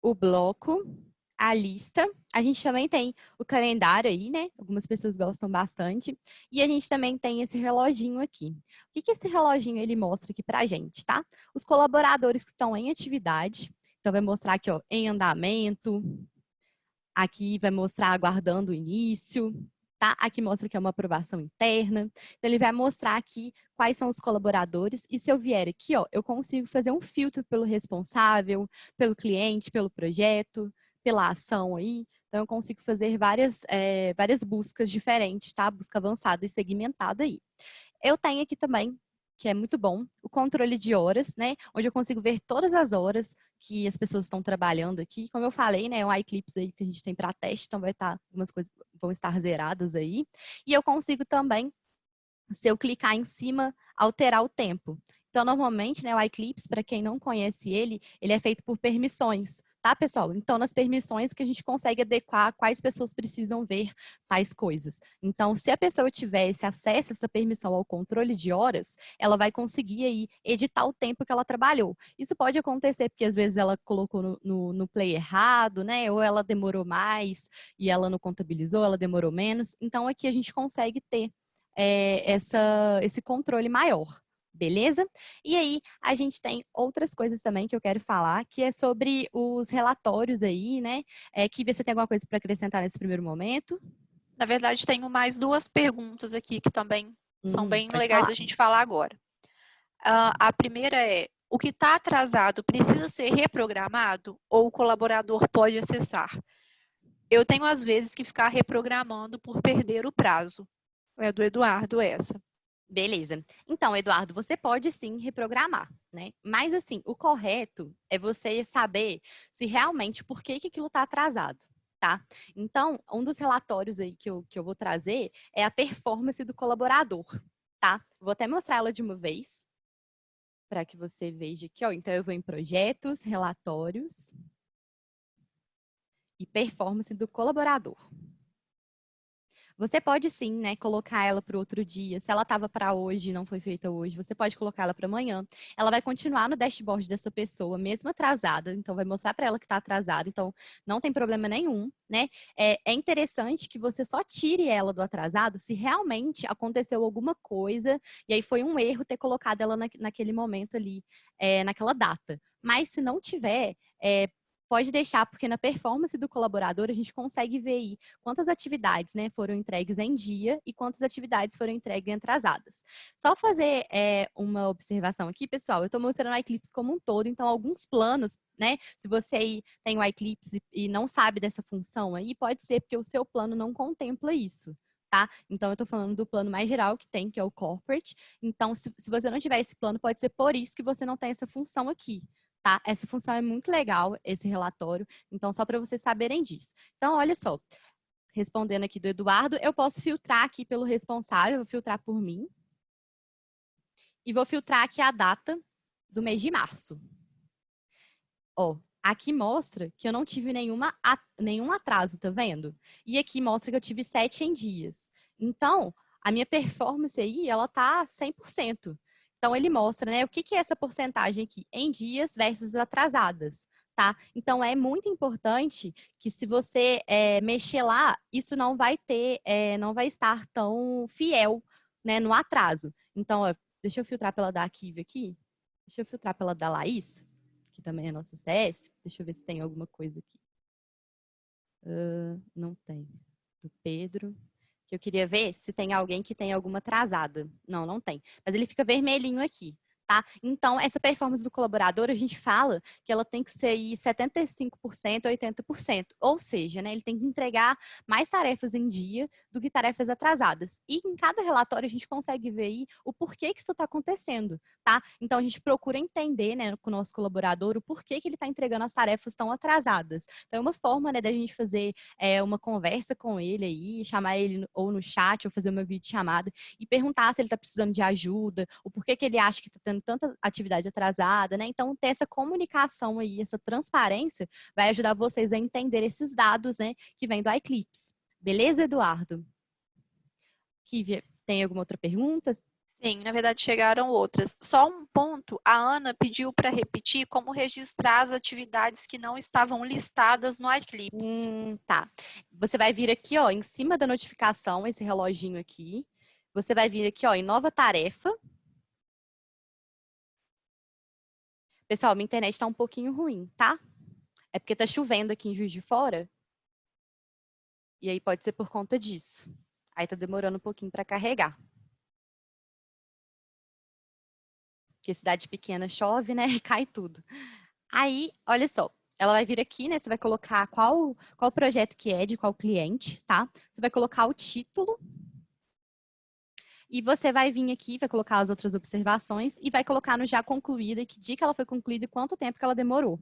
B: o bloco, a lista. A gente também tem o calendário aí, né? Algumas pessoas gostam bastante. E a gente também tem esse reloginho aqui. O que esse reloginho ele mostra aqui pra gente, tá? Os colaboradores que estão em atividade. Então, vai mostrar aqui, ó, em andamento. Aqui vai mostrar aguardando o início. Tá? Aqui mostra que é uma aprovação interna. Então, ele vai mostrar aqui quais são os colaboradores. E se eu vier aqui, ó, eu consigo fazer um filtro pelo responsável, pelo cliente, pelo projeto, pela ação aí. Então, eu consigo fazer várias buscas diferentes, tá? Busca avançada e segmentada aí. Eu tenho aqui também, que é muito bom, o controle de horas, né? Onde eu consigo ver todas as horas que as pessoas estão trabalhando aqui. Como eu falei, né? É um iClips aí que a gente tem para teste, então vai estar, algumas coisas vão estar zeradas aí. E eu consigo também, se eu clicar em cima, alterar o tempo. Então, normalmente, né, o iClips, para quem não conhece ele é feito por permissões, tá, pessoal? Então, nas permissões que a gente consegue adequar quais pessoas precisam ver tais coisas. Então, se a pessoa tiver esse acesso, essa permissão ao controle de horas, ela vai conseguir aí editar o tempo que ela trabalhou. Isso pode acontecer porque, às vezes, ela colocou no play errado, né? Ou ela demorou mais e ela não contabilizou, ela demorou menos. Então, aqui a gente consegue ter esse controle maior, beleza? E aí, a gente tem outras coisas também que eu quero falar, que é sobre os relatórios aí, né? Que você tem alguma coisa para acrescentar nesse primeiro momento?
A: Na verdade, tenho mais duas perguntas aqui que também são bem
B: Pode
A: legais
B: falar.
A: a gente falar agora. A primeira é, o que está atrasado precisa ser reprogramado ou o colaborador pode acessar? Eu tenho, às vezes, que ficar reprogramando por perder o prazo. É do Eduardo essa.
B: Beleza. Então, Eduardo, você pode sim reprogramar, né? Mas assim, o correto é você saber se realmente por que aquilo está atrasado, tá? Então, um dos relatórios aí que eu vou trazer é a performance do colaborador, tá? Vou até mostrar ela de uma vez para que você veja aqui, ó. Então, eu vou em projetos, relatórios e performance do colaborador. Você pode sim, né, colocar ela para o outro dia. Se ela estava para hoje e não foi feita hoje, você pode colocar ela para amanhã. Ela vai continuar no dashboard dessa pessoa, mesmo atrasada. Então, vai mostrar para ela que está atrasada. Então, não tem problema nenhum, né? É interessante que você só tire ela do atrasado se realmente aconteceu alguma coisa e aí foi um erro ter colocado ela naquele momento ali, naquela data. Mas se não tiver, pode deixar, porque na performance do colaborador a gente consegue ver aí quantas atividades, né, foram entregues em dia e quantas atividades foram entregues atrasadas. Só fazer uma observação aqui, pessoal, eu estou mostrando o iClips como um todo, então alguns planos, né, se você aí tem o iClips e não sabe dessa função aí, pode ser porque o seu plano não contempla isso. Tá? Então, eu estou falando do plano mais geral que tem, que é o Corporate. Então, se você não tiver esse plano, pode ser por isso que você não tem essa função aqui. Tá? Essa função é muito legal, esse relatório. Então, só para vocês saberem disso. Então, olha só. Respondendo aqui do Eduardo, eu posso filtrar aqui pelo responsável, vou filtrar por mim. E vou filtrar aqui a data do mês de março. Ó, aqui mostra que eu não tive nenhum atraso, tá vendo? E aqui mostra que eu tive 7 em dias. Então, a minha performance aí, ela tá 100%. Então, ele mostra, né, o que que é essa porcentagem aqui, em dias versus atrasadas, tá? Então, é muito importante que se você mexer lá, isso não vai ter, não vai estar tão fiel, né, no atraso. Então, ó, deixa eu filtrar pela da Kive aqui. Deixa eu filtrar pela da Laís, que também é nossa CS. Deixa eu ver se tem alguma coisa aqui. Não tem. Do Pedro. Que eu queria ver se tem alguém que tem alguma atrasada. Não, não tem. Mas ele fica vermelhinho aqui. Tá? Então, essa performance do colaborador, a gente fala que ela tem que ser aí 75%, 80%. Ou seja, né, ele tem que entregar mais tarefas em dia do que tarefas atrasadas. E em cada relatório a gente consegue ver aí o porquê que isso está acontecendo. Tá? Então, a gente procura entender, né, com o nosso colaborador o porquê que ele está entregando as tarefas tão atrasadas. Então, é uma forma, né, da gente fazer uma conversa com ele aí, chamar ele ou no chat, ou fazer uma videochamada e perguntar se ele está precisando de ajuda, o porquê que ele acha que está tendo tanta atividade atrasada, né? Então, ter essa comunicação aí, essa transparência, vai ajudar vocês a entender esses dados, né, que vêm do Eclipse. Beleza, Eduardo? Kívia, tem alguma outra pergunta?
A: Sim, na verdade chegaram outras. Só um ponto, a Ana pediu para repetir como registrar as atividades que não estavam listadas no Eclipse.
B: Tá. Você vai vir aqui, ó, em cima da notificação, esse reloginho aqui. Você vai vir aqui, ó, em nova tarefa. Pessoal, minha internet está um pouquinho ruim, tá? É porque tá chovendo aqui em Juiz de Fora. E aí pode ser por conta disso. Aí tá demorando um pouquinho para carregar. Porque cidade pequena chove, né? E cai tudo. Aí, olha só. Ela vai vir aqui, né? Você vai colocar qual projeto que é, de qual cliente, tá? Você vai colocar o título. E você vai vir aqui, vai colocar as outras observações e vai colocar no já concluída, que dia que ela foi concluída e quanto tempo que ela demorou,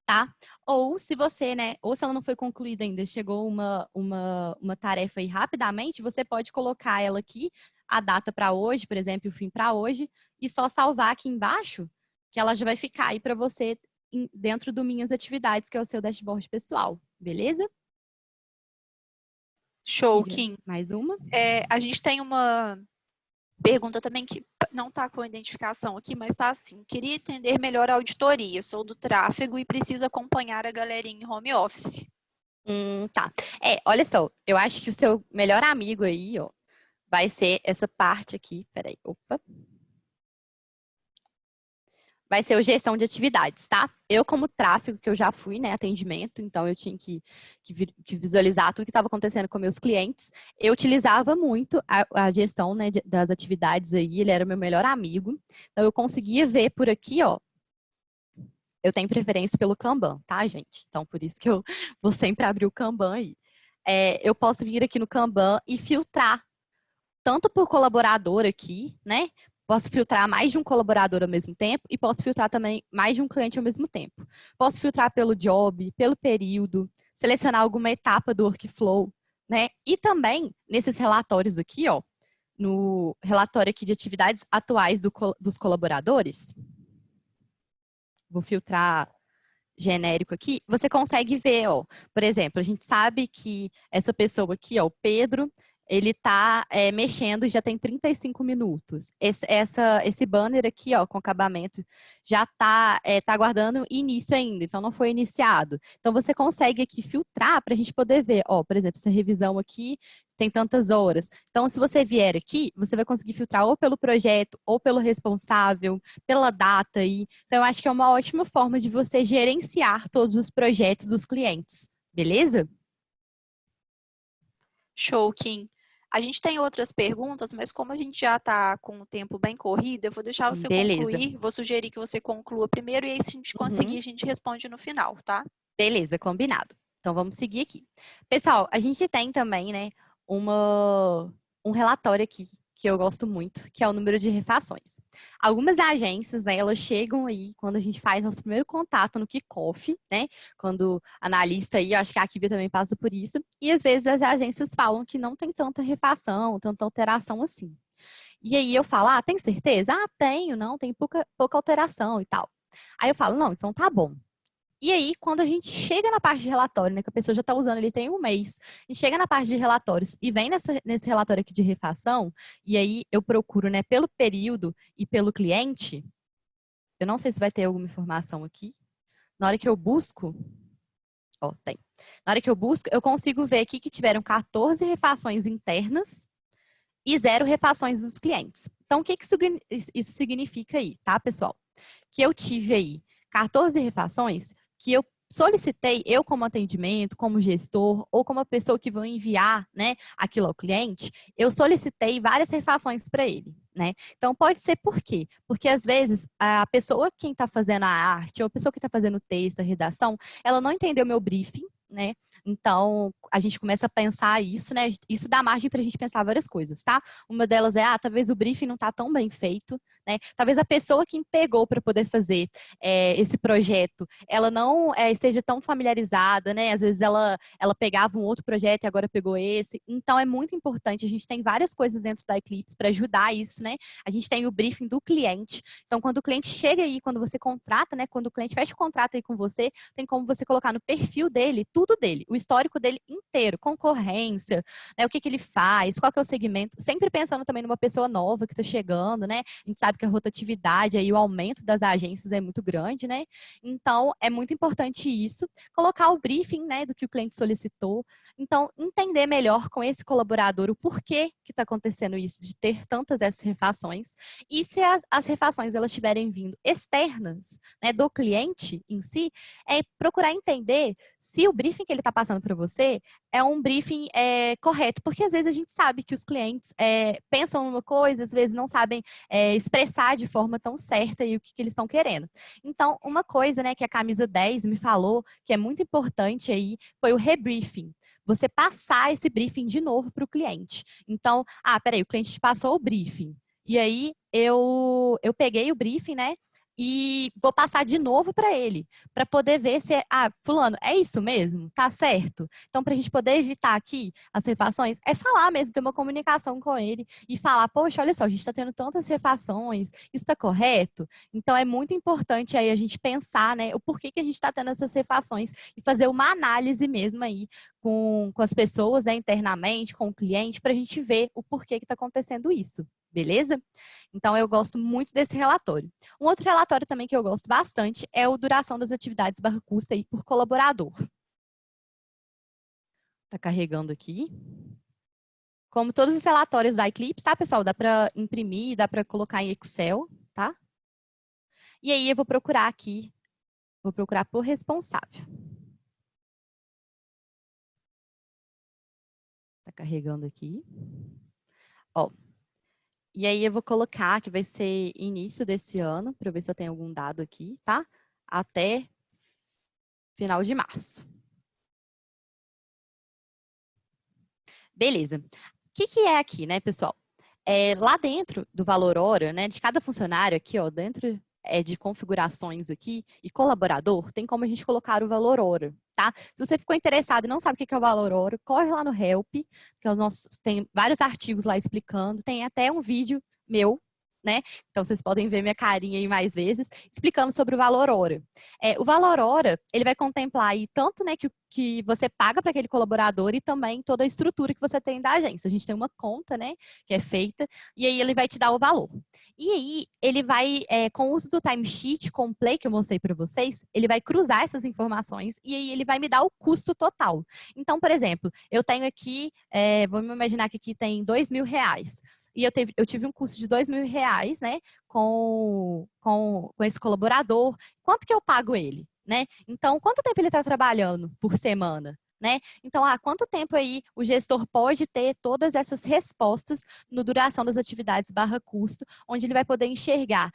B: tá? Ou se você, né, ou se ela não foi concluída ainda, chegou uma tarefa aí rapidamente, você pode colocar ela aqui, a data para hoje, por exemplo, o fim para hoje, e só salvar aqui embaixo, que ela já vai ficar aí para você dentro do Minhas Atividades, que é o seu dashboard pessoal, beleza?
A: Show, Kim.
B: Mais uma?
A: A gente tem uma pergunta também que não está com a identificação aqui, mas está assim. Queria entender melhor a auditoria. Sou do tráfego e preciso acompanhar a galerinha em home office.
B: Tá. Olha só, eu acho que o seu melhor amigo aí, ó, vai ser essa parte aqui. Peraí, opa. Vai ser o gestão de atividades, tá? Eu, como tráfego, que eu já fui, né, atendimento, então eu tinha que visualizar tudo que estava acontecendo com meus clientes. Eu utilizava muito a gestão, né, das atividades aí, ele era meu melhor amigo. Então, eu conseguia ver por aqui, ó, eu tenho preferência pelo Kanban, tá, gente? Então, por isso que eu vou sempre abrir o Kanban aí. Eu posso vir aqui no Kanban e filtrar, tanto por colaborador aqui, né? Posso filtrar mais de um colaborador ao mesmo tempo e posso filtrar também mais de um cliente ao mesmo tempo. Posso filtrar pelo job, pelo período, selecionar alguma etapa do workflow, né? E também, nesses relatórios aqui, ó, no relatório aqui de atividades atuais dos colaboradores, vou filtrar genérico aqui, você consegue ver, ó, por exemplo, a gente sabe que essa pessoa aqui, ó, o Pedro, ele tá mexendo e já tem 35 minutos. Esse banner aqui, ó, com acabamento, já tá aguardando início ainda, então não foi iniciado. Então, você consegue aqui filtrar para a gente poder ver, ó, por exemplo, essa revisão aqui tem tantas horas. Então, se você vier aqui, você vai conseguir filtrar ou pelo projeto, ou pelo responsável, pela data aí. Então, eu acho que é uma ótima forma de você gerenciar todos os projetos dos clientes. Beleza?
A: Show, Kim. A gente tem outras perguntas, mas como a gente já está com o tempo bem corrido, eu vou deixar você concluir, vou sugerir que você conclua primeiro e aí se a gente conseguir, a gente responde no final, tá?
B: Beleza, combinado. Então vamos seguir aqui. Pessoal, a gente tem também, né, um relatório aqui que eu gosto muito, que é o número de refações. Algumas agências, né, elas chegam aí quando a gente faz nosso primeiro contato no kickoff, né, quando analista aí, eu acho que a Kívia também passa por isso, e às vezes as agências falam que não tem tanta refação, tanta alteração assim. E aí eu falo, tem certeza? Tenho, não, tem pouca alteração e tal. Aí eu falo, não, então tá bom. E aí, quando a gente chega na parte de relatório, né, que a pessoa já está usando, ele tem um mês, e chega na parte de relatórios e vem nesse relatório aqui de refação, e aí eu procuro, né, pelo período e pelo cliente, eu não sei se vai ter alguma informação aqui. Na hora que eu busco, ó, tem. Na hora que eu busco, eu consigo ver aqui que tiveram 14 refações internas e 0 refações dos clientes. Então, o que isso significa aí, tá, pessoal? Que eu tive aí 14 refações que eu solicitei, eu como atendimento, como gestor, ou como a pessoa que vai enviar, né, aquilo ao cliente, eu solicitei várias refações para ele, né? Então, pode ser por quê? Porque, às vezes, a pessoa quem está fazendo a arte, ou a pessoa que está fazendo o texto, a redação, ela não entendeu meu briefing, né? Então, a gente começa a pensar isso, né? Isso dá margem para a gente pensar várias coisas, tá? Uma delas é, talvez o briefing não está tão bem feito, né? Talvez a pessoa que pegou para poder fazer esse projeto, ela não esteja tão familiarizada, né? Às vezes ela pegava um outro projeto e agora pegou esse. Então, é muito importante. A gente tem várias coisas dentro da Eclipse para ajudar isso, né? A gente tem o briefing do cliente. Então, quando o cliente chega aí, quando você contrata, né? Quando o cliente fecha o contrato aí com você, tem como você colocar no perfil dele, tudo dele, o histórico dele inteiro, concorrência, né? O que que ele faz, qual que é o segmento, sempre pensando também numa pessoa nova que está chegando, né? A gente sabe que a rotatividade aí, o aumento das agências é muito grande, né? Então, é muito importante isso, colocar o briefing, né, do que o cliente solicitou. Então, entender melhor com esse colaborador o porquê que está acontecendo isso, de ter tantas essas refações. E se as refações elas estiverem vindo externas, né, do cliente em si, é procurar entender se o briefing que ele está passando para você é um briefing correto, porque às vezes a gente sabe que os clientes pensam uma coisa, às vezes não sabem expressar de forma tão certa aí o que eles estão querendo. Então, uma coisa, né, que a camisa 10 me falou, que é muito importante aí, foi o rebriefing. Você passar esse briefing de novo para o cliente. Então, peraí, o cliente te passou o briefing. E aí, eu peguei o briefing, né, e vou passar de novo para ele, para poder ver se, fulano, é isso mesmo? Tá certo? Então, para a gente poder evitar aqui as refações, é falar mesmo, ter uma comunicação com ele e falar, poxa, olha só, a gente está tendo tantas refações, isso está correto? Então, é muito importante aí a gente pensar, né, o porquê que a gente está tendo essas refações e fazer uma análise mesmo aí com as pessoas, né, internamente, com o cliente, para a gente ver o porquê que está acontecendo isso. Beleza? Então, eu gosto muito desse relatório. Um outro relatório também que eu gosto bastante é o duração das atividades / custo aí por colaborador. Tá carregando aqui. Como todos os relatórios da Eclipse, tá, pessoal? Dá para imprimir, dá para colocar em Excel, tá? E aí eu vou procurar aqui, vou procurar por responsável. Tá carregando aqui. Ó. E aí eu vou colocar que vai ser início desse ano, para eu ver se eu tenho algum dado aqui, tá? Até final de março. Beleza. O que é aqui, né, pessoal? Lá dentro do valor hora, né, de cada funcionário aqui, ó, dentro de configurações aqui e colaborador, tem como a gente colocar o valor hora, tá? Se você ficou interessado e não sabe o que é o valor hora, corre lá no Help, que tem vários artigos lá explicando, tem até um vídeo meu, né? Então, vocês podem ver minha carinha aí mais vezes, explicando sobre o valor hora. O valor hora, ele vai contemplar aí tanto, né, que você paga para aquele colaborador e também toda a estrutura que você tem da agência. A gente tem uma conta, né, que é feita, e aí ele vai te dar o valor. E aí, ele vai, com o uso do timesheet, com o Play que eu mostrei para vocês, ele vai cruzar essas informações e aí ele vai me dar o custo total. Então, por exemplo, eu tenho aqui, vamos imaginar que aqui tem R$ 2.000. E eu tive um custo de R$ 2.000, né, com esse colaborador. Quanto que eu pago ele, né? Então, quanto tempo ele está trabalhando por semana? Né? Então, quanto tempo aí o gestor pode ter todas essas respostas no duração das atividades / custo, onde ele vai poder enxergar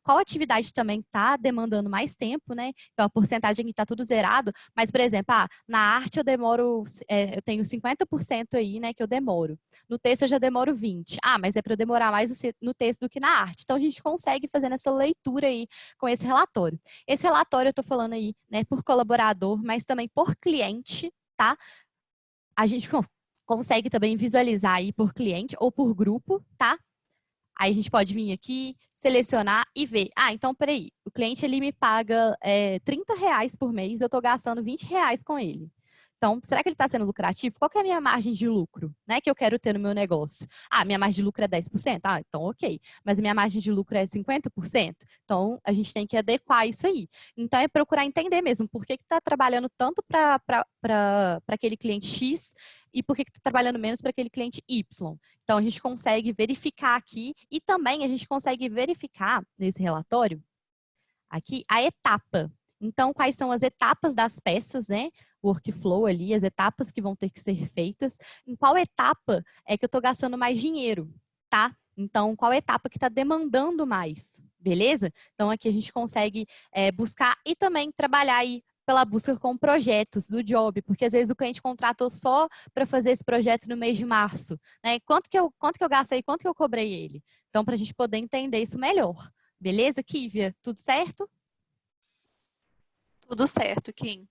B: qual atividade também está demandando mais tempo, né? Então, a porcentagem aqui está tudo zerado, mas, por exemplo, na arte eu tenho 50% aí, né, que eu demoro. No texto eu já demoro 20%. Mas é para eu demorar mais no texto do que na arte. Então, a gente consegue fazer essa leitura aí com esse relatório. Esse relatório eu estou falando aí, né, por colaborador, mas também por cliente, tá? A gente consegue também visualizar aí por cliente ou por grupo, tá? Aí a gente pode vir aqui, selecionar e ver. Ah, então, peraí, o cliente ele me paga R$ 30 por mês, eu estou gastando R$ 20 com ele. Então, será que ele está sendo lucrativo? Qual que é a minha margem de lucro, né, que eu quero ter no meu negócio? Ah, minha margem de lucro é 10%? Ah, então ok. Mas a minha margem de lucro é 50%? Então, a gente tem que adequar isso aí. Então, é procurar entender mesmo por que está trabalhando tanto para aquele cliente X e por que está trabalhando menos para aquele cliente Y. Então, a gente consegue verificar aqui e também a gente consegue verificar nesse relatório aqui a etapa. Então, quais são as etapas das peças, né? O workflow ali, as etapas que vão ter que ser feitas. Em qual etapa é que eu estou gastando mais dinheiro, tá? Então, qual etapa que está demandando mais, beleza? Então, aqui a gente consegue buscar e também trabalhar aí pela busca com projetos do job, porque às vezes o cliente contratou só para fazer esse projeto no mês de março, né? Quanto que eu gastei, quanto que eu cobrei ele? Então, para a gente poder entender isso melhor. Beleza, Kívia? Tudo certo?
A: Tudo certo, Kim.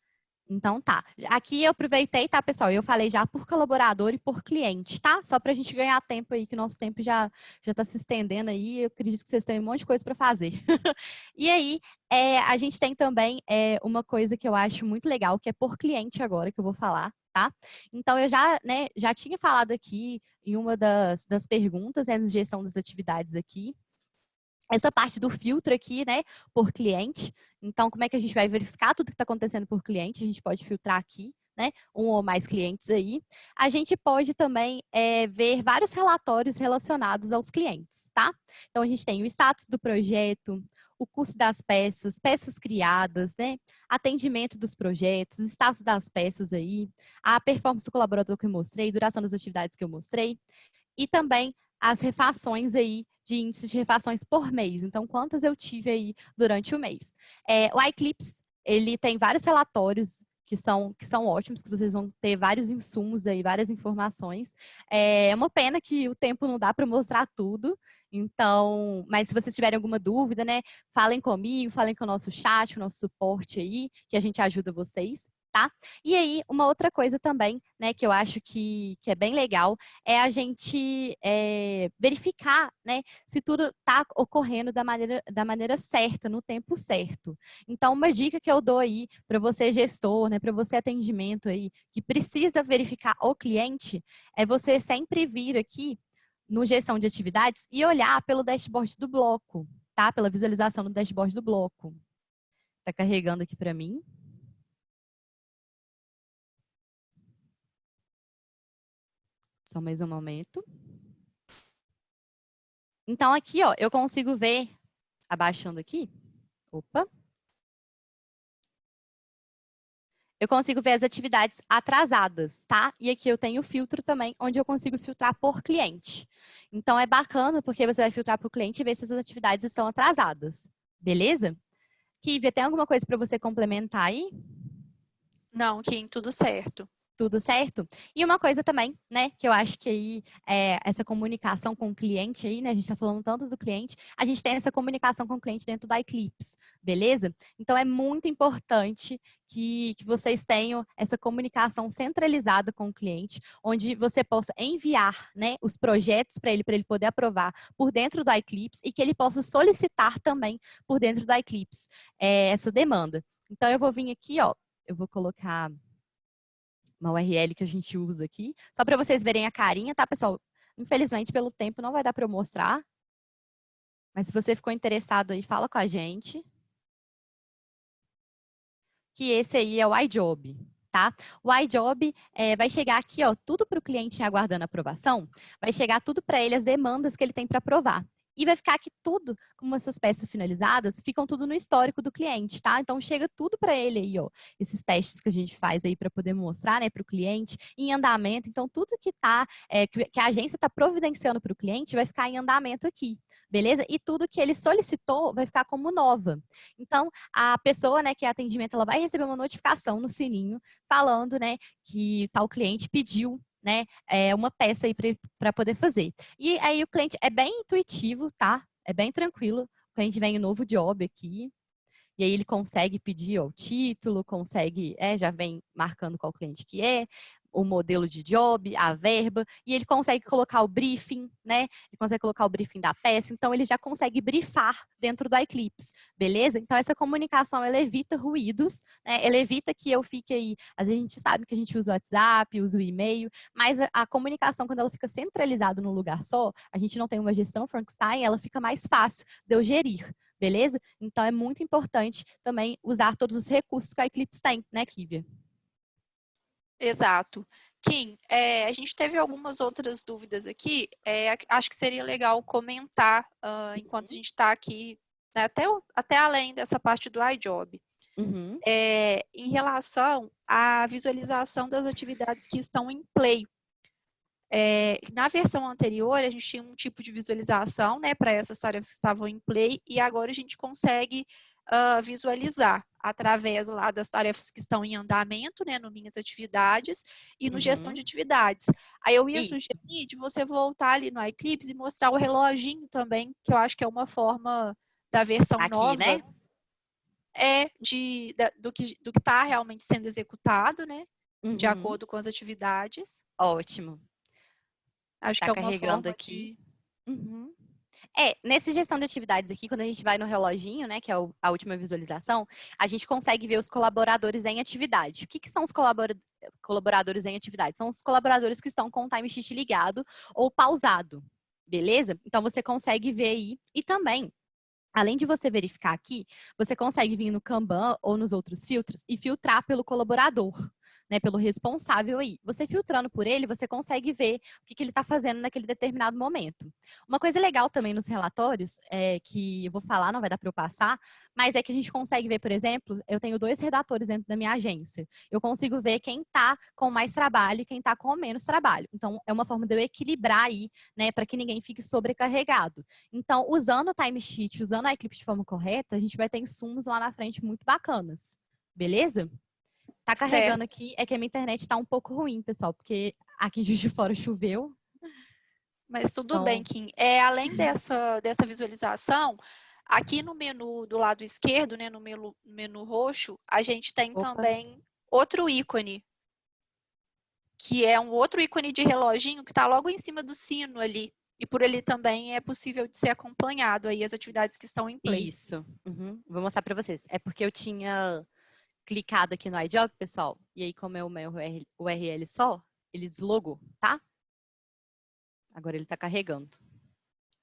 B: Então tá. Aqui eu aproveitei, tá, pessoal? Eu falei já por colaborador e por cliente, tá? Só pra gente ganhar tempo aí, que o nosso tempo já tá se estendendo aí. Eu acredito que vocês têm um monte de coisa para fazer. E aí, a gente tem também uma coisa que eu acho muito legal, que é por cliente agora, que eu vou falar, tá? Então, eu já tinha falado aqui em uma das perguntas, né, de gestão das atividades aqui, essa parte do filtro aqui, né, por cliente. Então, como é que a gente vai verificar tudo que está acontecendo por cliente? A gente pode filtrar aqui, né, um ou mais clientes aí. A gente pode também ver vários relatórios relacionados aos clientes, tá? Então, a gente tem o status do projeto, o custo das peças, peças criadas, né, atendimento dos projetos, status das peças aí, a performance do colaborador que eu mostrei, duração das atividades que eu mostrei, e também as refações aí, de índices de refações por mês. Então, quantas eu tive aí durante o mês. O iClips, ele tem vários relatórios que são ótimos, que vocês vão ter vários insumos aí, várias informações. É uma pena que o tempo não dá para mostrar tudo. Então, mas se vocês tiverem alguma dúvida, né, falem comigo, falem com o nosso chat, o nosso suporte aí, que a gente ajuda vocês. Tá? E aí, uma outra coisa também, né, que eu acho que é bem legal, é a gente verificar, né, se tudo está ocorrendo da maneira certa, no tempo certo. Então, uma dica que eu dou aí para você gestor, né, para você atendimento aí, que precisa verificar o cliente, é você sempre vir aqui no gestão de atividades e olhar pelo dashboard do bloco, tá? Pela visualização do dashboard do bloco. Tá carregando aqui para mim. Só mais um momento. Então, aqui, ó, eu consigo ver, abaixando aqui, opa. Eu consigo ver as atividades atrasadas, tá? E aqui eu tenho o filtro também, onde eu consigo filtrar por cliente. Então, é bacana, porque você vai filtrar por cliente e ver se essas atividades estão atrasadas. Beleza? Kívia, tem alguma coisa para você complementar aí?
A: Não, Kim, tudo certo.
B: Tudo certo? E uma coisa também, né, que eu acho que aí essa comunicação com o cliente aí, né, a gente está falando tanto do cliente, a gente tem essa comunicação com o cliente dentro da iClips, beleza? Então é muito importante que vocês tenham essa comunicação centralizada com o cliente, onde você possa enviar, né, os projetos para ele poder aprovar por dentro do iClips e que ele possa solicitar também por dentro do iClips essa demanda. Então eu vou vir aqui, ó, eu vou colocar uma URL que a gente usa aqui, só para vocês verem a carinha, tá, pessoal? Infelizmente, pelo tempo, não vai dar para eu mostrar. Mas se você ficou interessado aí, fala com a gente. Que esse aí é o iJob, tá? O iJob vai chegar aqui, ó, tudo para o cliente aguardando aprovação, vai chegar tudo para ele, as demandas que ele tem para aprovar. E vai ficar aqui tudo, como essas peças finalizadas, ficam tudo no histórico do cliente, tá? Então, chega tudo para ele aí, ó. Esses testes que a gente faz aí para poder mostrar, né, para o cliente, em andamento. Então, tudo que tá, que a agência está providenciando para o cliente vai ficar em andamento aqui, beleza? E tudo que ele solicitou vai ficar como nova. Então, a pessoa, né, que é atendimento, ela vai receber uma notificação no sininho falando, né, que tal cliente pediu, né, uma peça aí para poder fazer. E aí o cliente é bem intuitivo, tá? É bem tranquilo. O cliente vem um novo job aqui. E aí ele consegue pedir ó, o título, consegue, já vem marcando qual cliente que é. o modelo de job, a verba, e ele consegue colocar o briefing, né? Ele consegue colocar o briefing da peça, então ele já consegue briefar dentro do iClipse, beleza? Então essa comunicação, ela evita ruídos, né? Ela evita que eu fique aí, às vezes a gente sabe que a gente usa o WhatsApp, usa o e-mail, mas a comunicação, quando ela fica centralizada num lugar só, a gente não tem uma gestão Frankenstein, ela fica mais fácil de eu gerir, beleza? Então é muito importante também usar todos os recursos que a Eclipse tem, né, Kívia?
A: Exato. Kim, a gente teve algumas outras dúvidas aqui. Acho que seria legal comentar enquanto a gente está aqui, né, até além dessa parte do iJob.
B: Uhum.
A: Em relação à visualização das atividades que estão em play. Na versão anterior, a gente tinha um tipo de visualização, né, para essas tarefas que estavam em play, e agora a gente consegue visualizar através lá das tarefas que estão em andamento, né, no Minhas Atividades e no Gestão de Atividades. Aí eu ia sugerir de você voltar ali no iClipse e mostrar o reloginho também, que eu acho que é uma forma da versão
B: Aqui,
A: nova.
B: né?
A: Do que está realmente sendo executado, né, de
B: Uhum.
A: acordo com as atividades.
B: Ótimo.
A: Acho
B: Tá
A: que é uma
B: carregando
A: forma
B: aqui. Uhum. Nesse gestão de atividades aqui, quando a gente vai no reloginho, né, que é a última visualização, a gente consegue ver os colaboradores em atividade. O que são os colaboradores em atividade? São os colaboradores que estão com o timesheet ligado ou pausado, beleza? Então, você consegue ver aí. E também, além de você verificar aqui, você consegue vir no Kanban ou nos outros filtros e filtrar pelo colaborador, né, pelo responsável aí. Você filtrando por ele, você consegue ver o que ele está fazendo naquele determinado momento. Uma coisa legal também nos relatórios, que eu vou falar, não vai dar para eu passar, mas é que a gente consegue ver, por exemplo, eu tenho 2 redatores dentro da minha agência. Eu consigo ver quem está com mais trabalho e quem está com menos trabalho. Então, é uma forma de eu equilibrar aí, né, para que ninguém fique sobrecarregado. Então, usando o timesheet, usando a Eclipse de forma correta, a gente vai ter insumos lá na frente muito bacanas. Beleza? Tá carregando aqui, é que a minha internet tá um pouco ruim, pessoal, porque aqui em Juiz de Fora choveu.
A: Mas tudo
B: Então...
A: bem, Kim. Além dessa visualização, aqui no menu do lado esquerdo, né, no menu roxo, a gente tem também outro ícone, que é um outro ícone de reloginho que está logo em cima do sino ali. E por ali também é possível de ser acompanhado aí as atividades que estão em play.
B: Isso. Uhum. Vou mostrar para vocês. É porque eu tinha clicado aqui no iJob, pessoal, e aí como é o meu URL só, ele deslogou, tá? Agora ele tá carregando.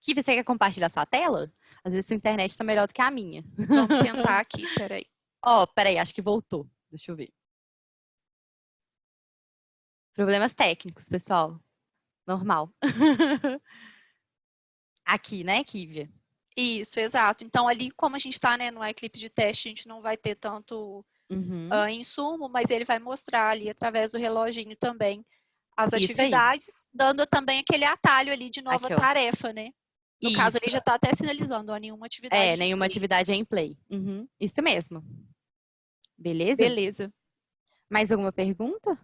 B: Que você quer compartilhar sua tela? Às vezes sua internet tá melhor do que a minha.
A: Vamos tentar aqui, peraí.
B: Peraí, acho que voltou. Deixa eu ver. Problemas técnicos, pessoal. Normal. Aqui, né, Kívia?
A: Isso, exato. Então, ali, como a gente está, né, no iClipse de teste, a gente não vai ter tanto insumo, mas ele vai mostrar ali, através do reloginho também, as atividades, dando também aquele atalho ali de nova tarefa, né? No caso, ele já está até sinalizando, nenhuma atividade
B: nenhuma atividade é em play. Isso mesmo. Beleza?
A: Beleza.
B: Mais alguma pergunta?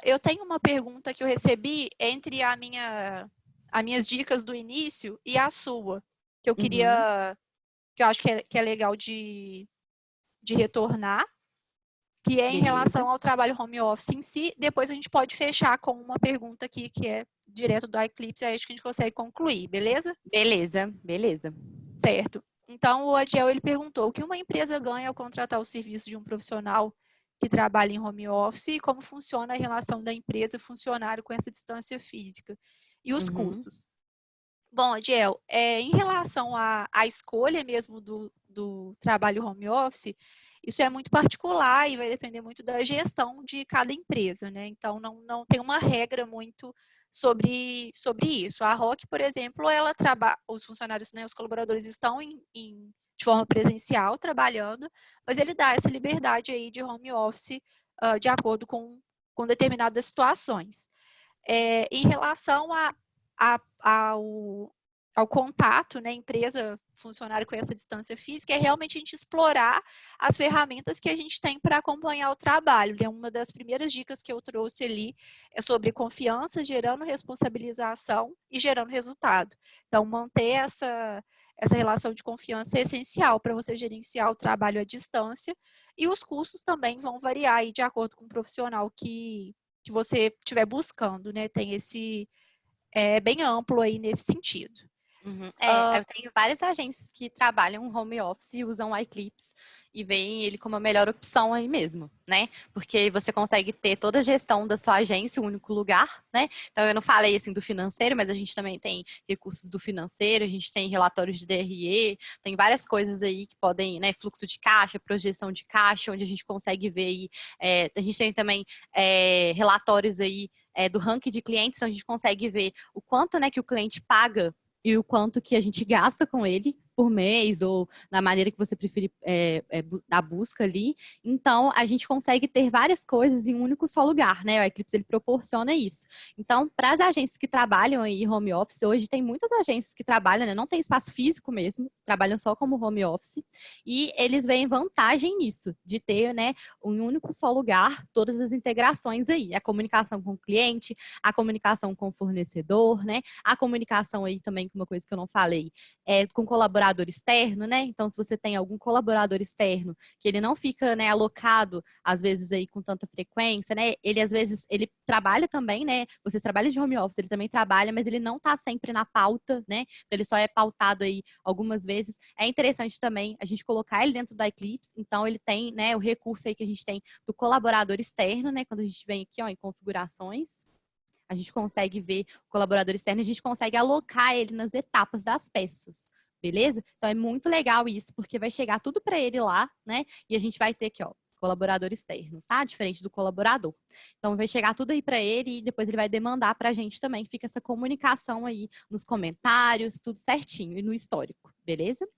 A: Eu tenho uma pergunta que eu recebi entre as minhas dicas do início e a sua, que eu queria, que eu acho que é legal de retornar, que é em relação ao trabalho home office em si. Depois a gente pode fechar com uma pergunta aqui que é direto do iClipse, aí acho que a gente consegue concluir, beleza?
B: Beleza.
A: Certo. Então, o Adiel, ele perguntou: o que uma empresa ganha ao contratar o serviço de um profissional que trabalha em home office e como funciona a relação da empresa funcionário com essa distância física e os custos? Bom, Adiel, em relação à escolha mesmo do trabalho home office, isso é muito particular e vai depender muito da gestão de cada empresa, né? Então, não tem uma regra muito sobre isso. A ROC, por exemplo, ela trabalha, os funcionários, né, os colaboradores estão de forma presencial trabalhando, mas ele dá essa liberdade aí de home office de acordo com determinadas situações. Em relação ao contato, né, empresa, funcionário com essa distância física, é realmente a gente explorar as ferramentas que a gente tem para acompanhar o trabalho. Uma das primeiras dicas que eu trouxe ali é sobre confiança, gerando responsabilização e gerando resultado. Então, manter essa relação de confiança é essencial para você gerenciar o trabalho à distância, e os custos também vão variar aí de acordo com o profissional que que você estiver buscando, né? Tem esse, bem amplo aí nesse sentido.
B: Uhum. Eu tenho várias agências que trabalham home office e usam o iClips e veem ele como a melhor opção aí mesmo, né? Porque você consegue ter toda a gestão da sua agência em um único lugar, né? Então, eu não falei assim do financeiro, mas a gente também tem recursos do financeiro, a gente tem relatórios de DRE, tem várias coisas aí que podem, né? Fluxo de caixa, projeção de caixa, onde a gente consegue ver aí, a gente tem também relatórios aí do ranking de clientes, onde a gente consegue ver o quanto, né, que o cliente paga e o quanto que a gente gasta com ele por mês ou na maneira que você preferir da busca ali. Então, a gente consegue ter várias coisas em um único só lugar, né? O Eclipse, ele proporciona isso. Então, para as agências que trabalham aí home office, hoje tem muitas agências que trabalham, né? Não tem espaço físico mesmo, trabalham só como home office, e eles veem vantagem nisso, de ter, né, um único só lugar, todas as integrações aí, a comunicação com o cliente, a comunicação com o fornecedor, né? A comunicação aí também, uma coisa que eu não falei, com colaborador externo, né? Então, se você tem algum colaborador externo que ele não fica, né, alocado, às vezes aí com tanta frequência, né? Ele às vezes ele trabalha também, né? Vocês trabalham de home office, ele também trabalha, mas ele não está sempre na pauta, né? Então, ele só é pautado aí algumas vezes. É interessante também a gente colocar ele dentro da Eclipse. Então, ele tem, né, o recurso aí que a gente tem do colaborador externo, né? Quando a gente vem aqui, ó, em configurações, a gente consegue ver o colaborador externo, a gente consegue alocar ele nas etapas das peças, beleza? Então é muito legal isso, porque vai chegar tudo para ele lá, né? E a gente vai ter aqui, ó, colaborador externo, tá? Diferente do colaborador. Então vai chegar tudo aí para ele e depois ele vai demandar para a gente também. Fica essa comunicação aí nos comentários, tudo certinho e no histórico, beleza?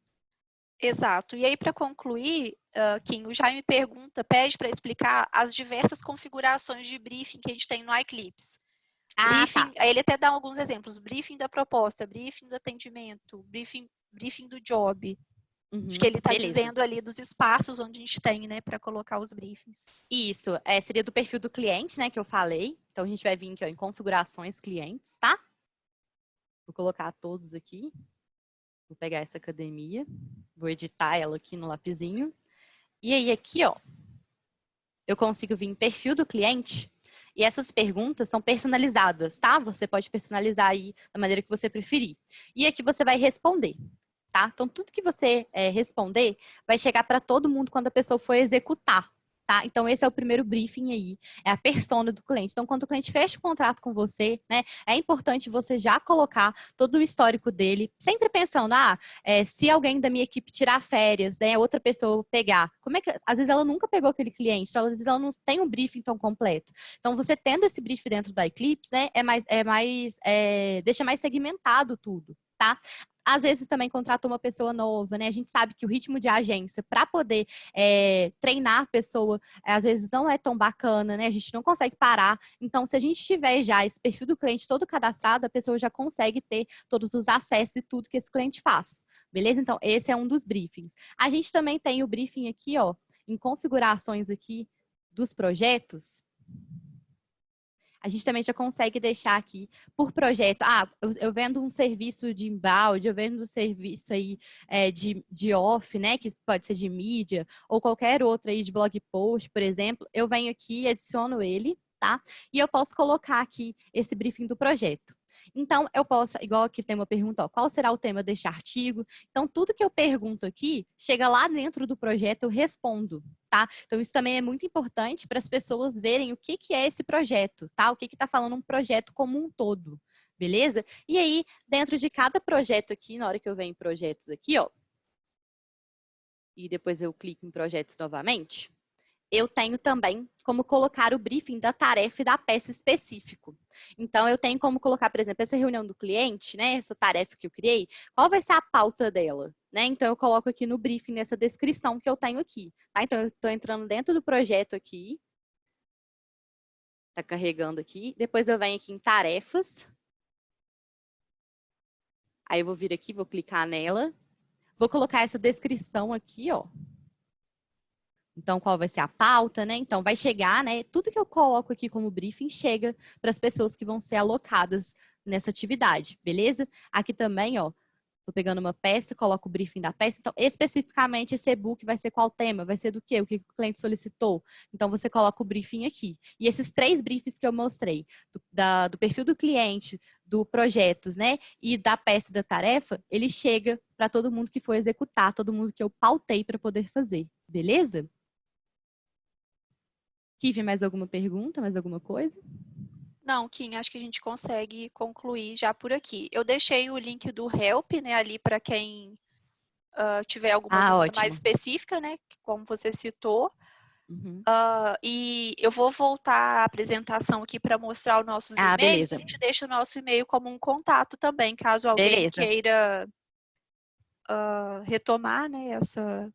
A: Exato. E aí, para concluir, Kim, o Jaime pede para explicar as diversas configurações de briefing que a gente tem no iClips. Briefing,
B: Tá.
A: aí ele até dá alguns exemplos, briefing da proposta, briefing do atendimento, briefing do job. Acho que ele está
B: Beleza.
A: dizendo ali dos espaços onde a gente tem, né, para colocar os briefings.
B: Isso, seria do perfil do cliente, né, que eu falei. Então, a gente vai vir aqui, ó, em configurações clientes, tá? Vou colocar todos aqui. Vou pegar essa academia, vou editar ela aqui no lapisinho. E aí, aqui, ó, eu consigo vir em perfil do cliente. E essas perguntas são personalizadas, tá? Você pode personalizar aí da maneira que você preferir. E aqui você vai responder, tá? Então, tudo que você responder vai chegar para todo mundo quando a pessoa for executar, tá? Então, esse é o primeiro briefing aí, é a persona do cliente. Então, quando o cliente fecha o contrato com você, né, é importante você já colocar todo o histórico dele, sempre pensando, se alguém da minha equipe tirar férias, né, outra pessoa pegar, como é que, às vezes ela nunca pegou aquele cliente, então, às vezes ela não tem um briefing tão completo. Então, você tendo esse briefing dentro da Eclipse, né, deixa mais segmentado tudo, tá? Às vezes também contratou uma pessoa nova, né? A gente sabe que o ritmo de agência para poder treinar a pessoa, às vezes não é tão bacana, né? A gente não consegue parar. Então, se a gente tiver já esse perfil do cliente todo cadastrado, a pessoa já consegue ter todos os acessos e tudo que esse cliente faz. Beleza? Então, esse é um dos briefings. A gente também tem o briefing aqui, ó, em configurações aqui dos projetos. A gente também já consegue deixar aqui por projeto. Eu vendo um serviço de inbound, eu vendo um serviço aí de off, né? Que pode ser de mídia, ou qualquer outro aí de blog post, por exemplo. Eu venho aqui e adiciono ele, tá? E eu posso colocar aqui esse briefing do projeto. Então, eu posso, igual aqui tem uma pergunta, ó, qual será o tema deste artigo? Então, tudo que eu pergunto aqui, chega lá dentro do projeto, eu respondo, tá? Então, isso também é muito importante para as pessoas verem o que é esse projeto, tá? O que está falando um projeto como um todo, beleza? E aí, dentro de cada projeto aqui, na hora que eu venho em projetos aqui, ó, e depois eu clico em projetos novamente, eu tenho também como colocar o briefing da tarefa e da peça específico. Então, eu tenho como colocar, por exemplo, essa reunião do cliente, né, essa tarefa que eu criei, qual vai ser a pauta dela, né? Então, eu coloco aqui no briefing, nessa descrição que eu tenho aqui, tá? Então, eu estou entrando dentro do projeto aqui, tá carregando aqui, depois eu venho aqui em tarefas, aí eu vou vir aqui, vou clicar nela, vou colocar essa descrição aqui, ó. Então, qual vai ser a pauta, né? Então, vai chegar, né? Tudo que eu coloco aqui como briefing chega para as pessoas que vão ser alocadas nessa atividade, beleza? Aqui também, ó, tô pegando uma peça, coloco o briefing da peça. Então, especificamente, esse e-book vai ser qual tema? Vai ser do quê? O que o cliente solicitou? Então, você coloca o briefing aqui. E esses 3 briefings que eu mostrei, do perfil do cliente, do projetos, né? E da peça da tarefa, ele chega para todo mundo que for executar, todo mundo que eu pautei para poder fazer. Beleza? Kivi, mais alguma pergunta? Mais alguma coisa?
A: Não, Kim, acho que a gente consegue concluir já por aqui. Eu deixei o link do Help, né, ali para quem tiver alguma dúvida mais
B: Ótimo.
A: específica, né, como você citou.
B: Uhum.
A: E eu vou voltar a apresentação aqui para mostrar os nossos e-mails.
B: Beleza.
A: A gente deixa o nosso e-mail como um contato também, caso alguém
B: Beleza.
A: queira retomar, né, essa...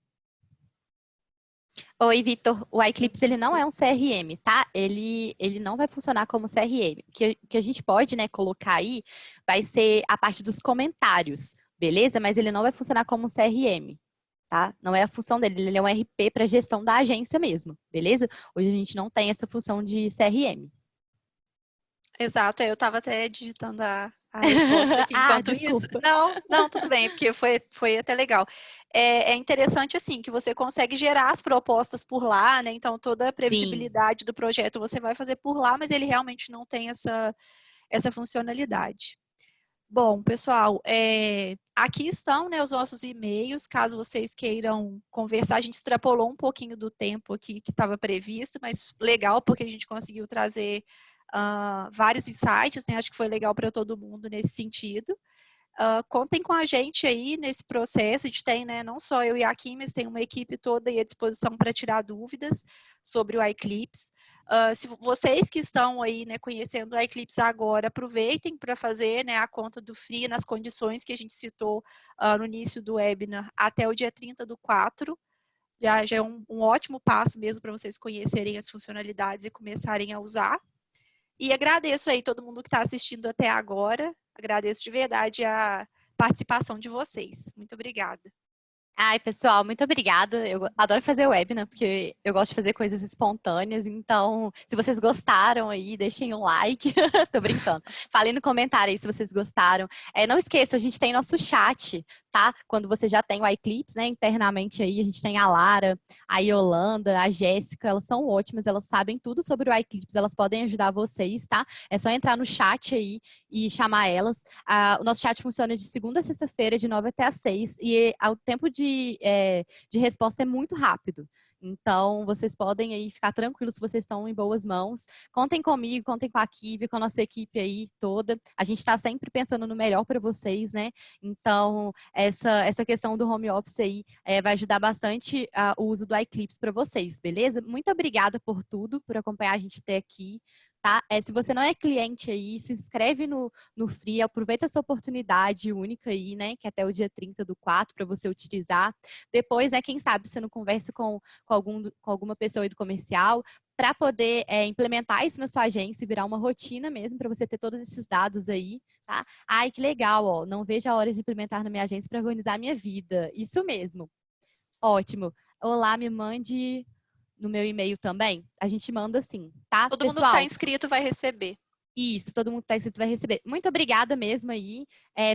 B: Oi, Vitor. O iClips, ele não é um CRM, tá? Ele não vai funcionar como CRM. O que a gente pode, né, colocar aí vai ser a parte dos comentários, beleza? Mas ele não vai funcionar como um CRM, tá? Não é a função dele, ele é um RP para gestão da agência mesmo, beleza? Hoje a gente não tem essa função de CRM.
A: Exato, eu estava até digitando a resposta aqui enquanto isso.
B: Desculpa.
A: Não, tudo bem, porque foi até legal. É interessante, assim, que você consegue gerar as propostas por lá, né? Então, toda a previsibilidade do projeto você vai fazer por lá, mas ele realmente não tem essa funcionalidade. Bom, pessoal, aqui estão, né, os nossos e-mails, caso vocês queiram conversar. A gente extrapolou um pouquinho do tempo aqui que estava previsto, mas legal, porque a gente conseguiu trazer vários insights, né? Acho que foi legal para todo mundo nesse sentido. Contem com a gente aí nesse processo. A gente tem, né, não só eu e a Kim, mas tem uma equipe toda aí à disposição para tirar dúvidas sobre o iClips. Se vocês que estão aí, né, conhecendo o iClips agora, aproveitem para fazer, né, a conta do Free nas condições que a gente citou no início do webinar até o dia 30/4. Já é um ótimo passo mesmo para vocês conhecerem as funcionalidades e começarem a usar. E agradeço aí todo mundo que está assistindo até agora. Agradeço de verdade a participação de vocês. Muito obrigada.
B: Ai, pessoal, muito obrigada. Eu adoro fazer web, né? Porque eu gosto de fazer coisas espontâneas. Então, se vocês gostaram aí, deixem um like. Tô brincando. Falem no comentário aí se vocês gostaram. Não esqueça, a gente tem nosso chat, tá? Quando você já tem o iClips, né? Internamente aí, a gente tem a Lara, a Yolanda, a Jéssica. Elas são ótimas, elas sabem tudo sobre o iClips. Elas podem ajudar vocês, tá? É só entrar no chat aí e chamar elas. O nosso chat funciona de segunda a sexta-feira, de 9 até às 6. E o tempo de resposta é muito rápido. Então, vocês podem aí ficar tranquilos se vocês estão em boas mãos. Contem comigo, contem com a Kivi, com a nossa equipe aí toda. A gente está sempre pensando no melhor para vocês, né? Então, essa questão do home office aí vai ajudar bastante o uso do iClips para vocês, beleza? Muito obrigada por tudo, por acompanhar a gente até aqui. Tá? Se você não é cliente aí, se inscreve no Free, aproveita essa oportunidade única aí, né? Que é até o dia 30/4 para você utilizar. Depois, né, quem sabe você não conversa com alguma pessoa aí do comercial para poder implementar isso na sua agência e virar uma rotina mesmo, para você ter todos esses dados aí, tá? Ai, que legal, ó. Não vejo a hora de implementar na minha agência para organizar a minha vida. Isso mesmo. Ótimo. Olá, me mande no meu e-mail também, a gente manda sim, tá?
A: Todo
B: Pessoal,
A: mundo que está inscrito vai receber.
B: Isso, todo mundo que está inscrito vai receber. Muito obrigada mesmo aí.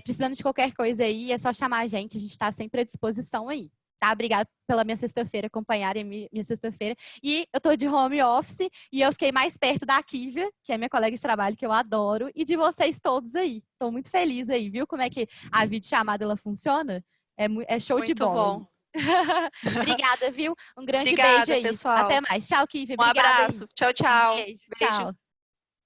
B: Precisando de qualquer coisa aí, é só chamar a gente está sempre à disposição aí. Tá? Obrigada pela minha sexta-feira, acompanharem minha sexta-feira. E eu tô de home office e eu fiquei mais perto da Kívia, que é minha colega de trabalho, que eu adoro, e de vocês todos aí. Tô muito feliz aí, viu como é que a videochamada ela funciona? É show de
A: Muito
B: bola
A: bom.
B: aí. Obrigada, viu? Um grande
A: Obrigada,
B: beijo aí.
A: pessoal.
B: Até mais. Tchau, Kívia.
A: Um
B: Obrigada aí.
A: abraço. Tchau,
B: Um
A: tchau.
B: beijo.
A: Beijo.
B: Tchau.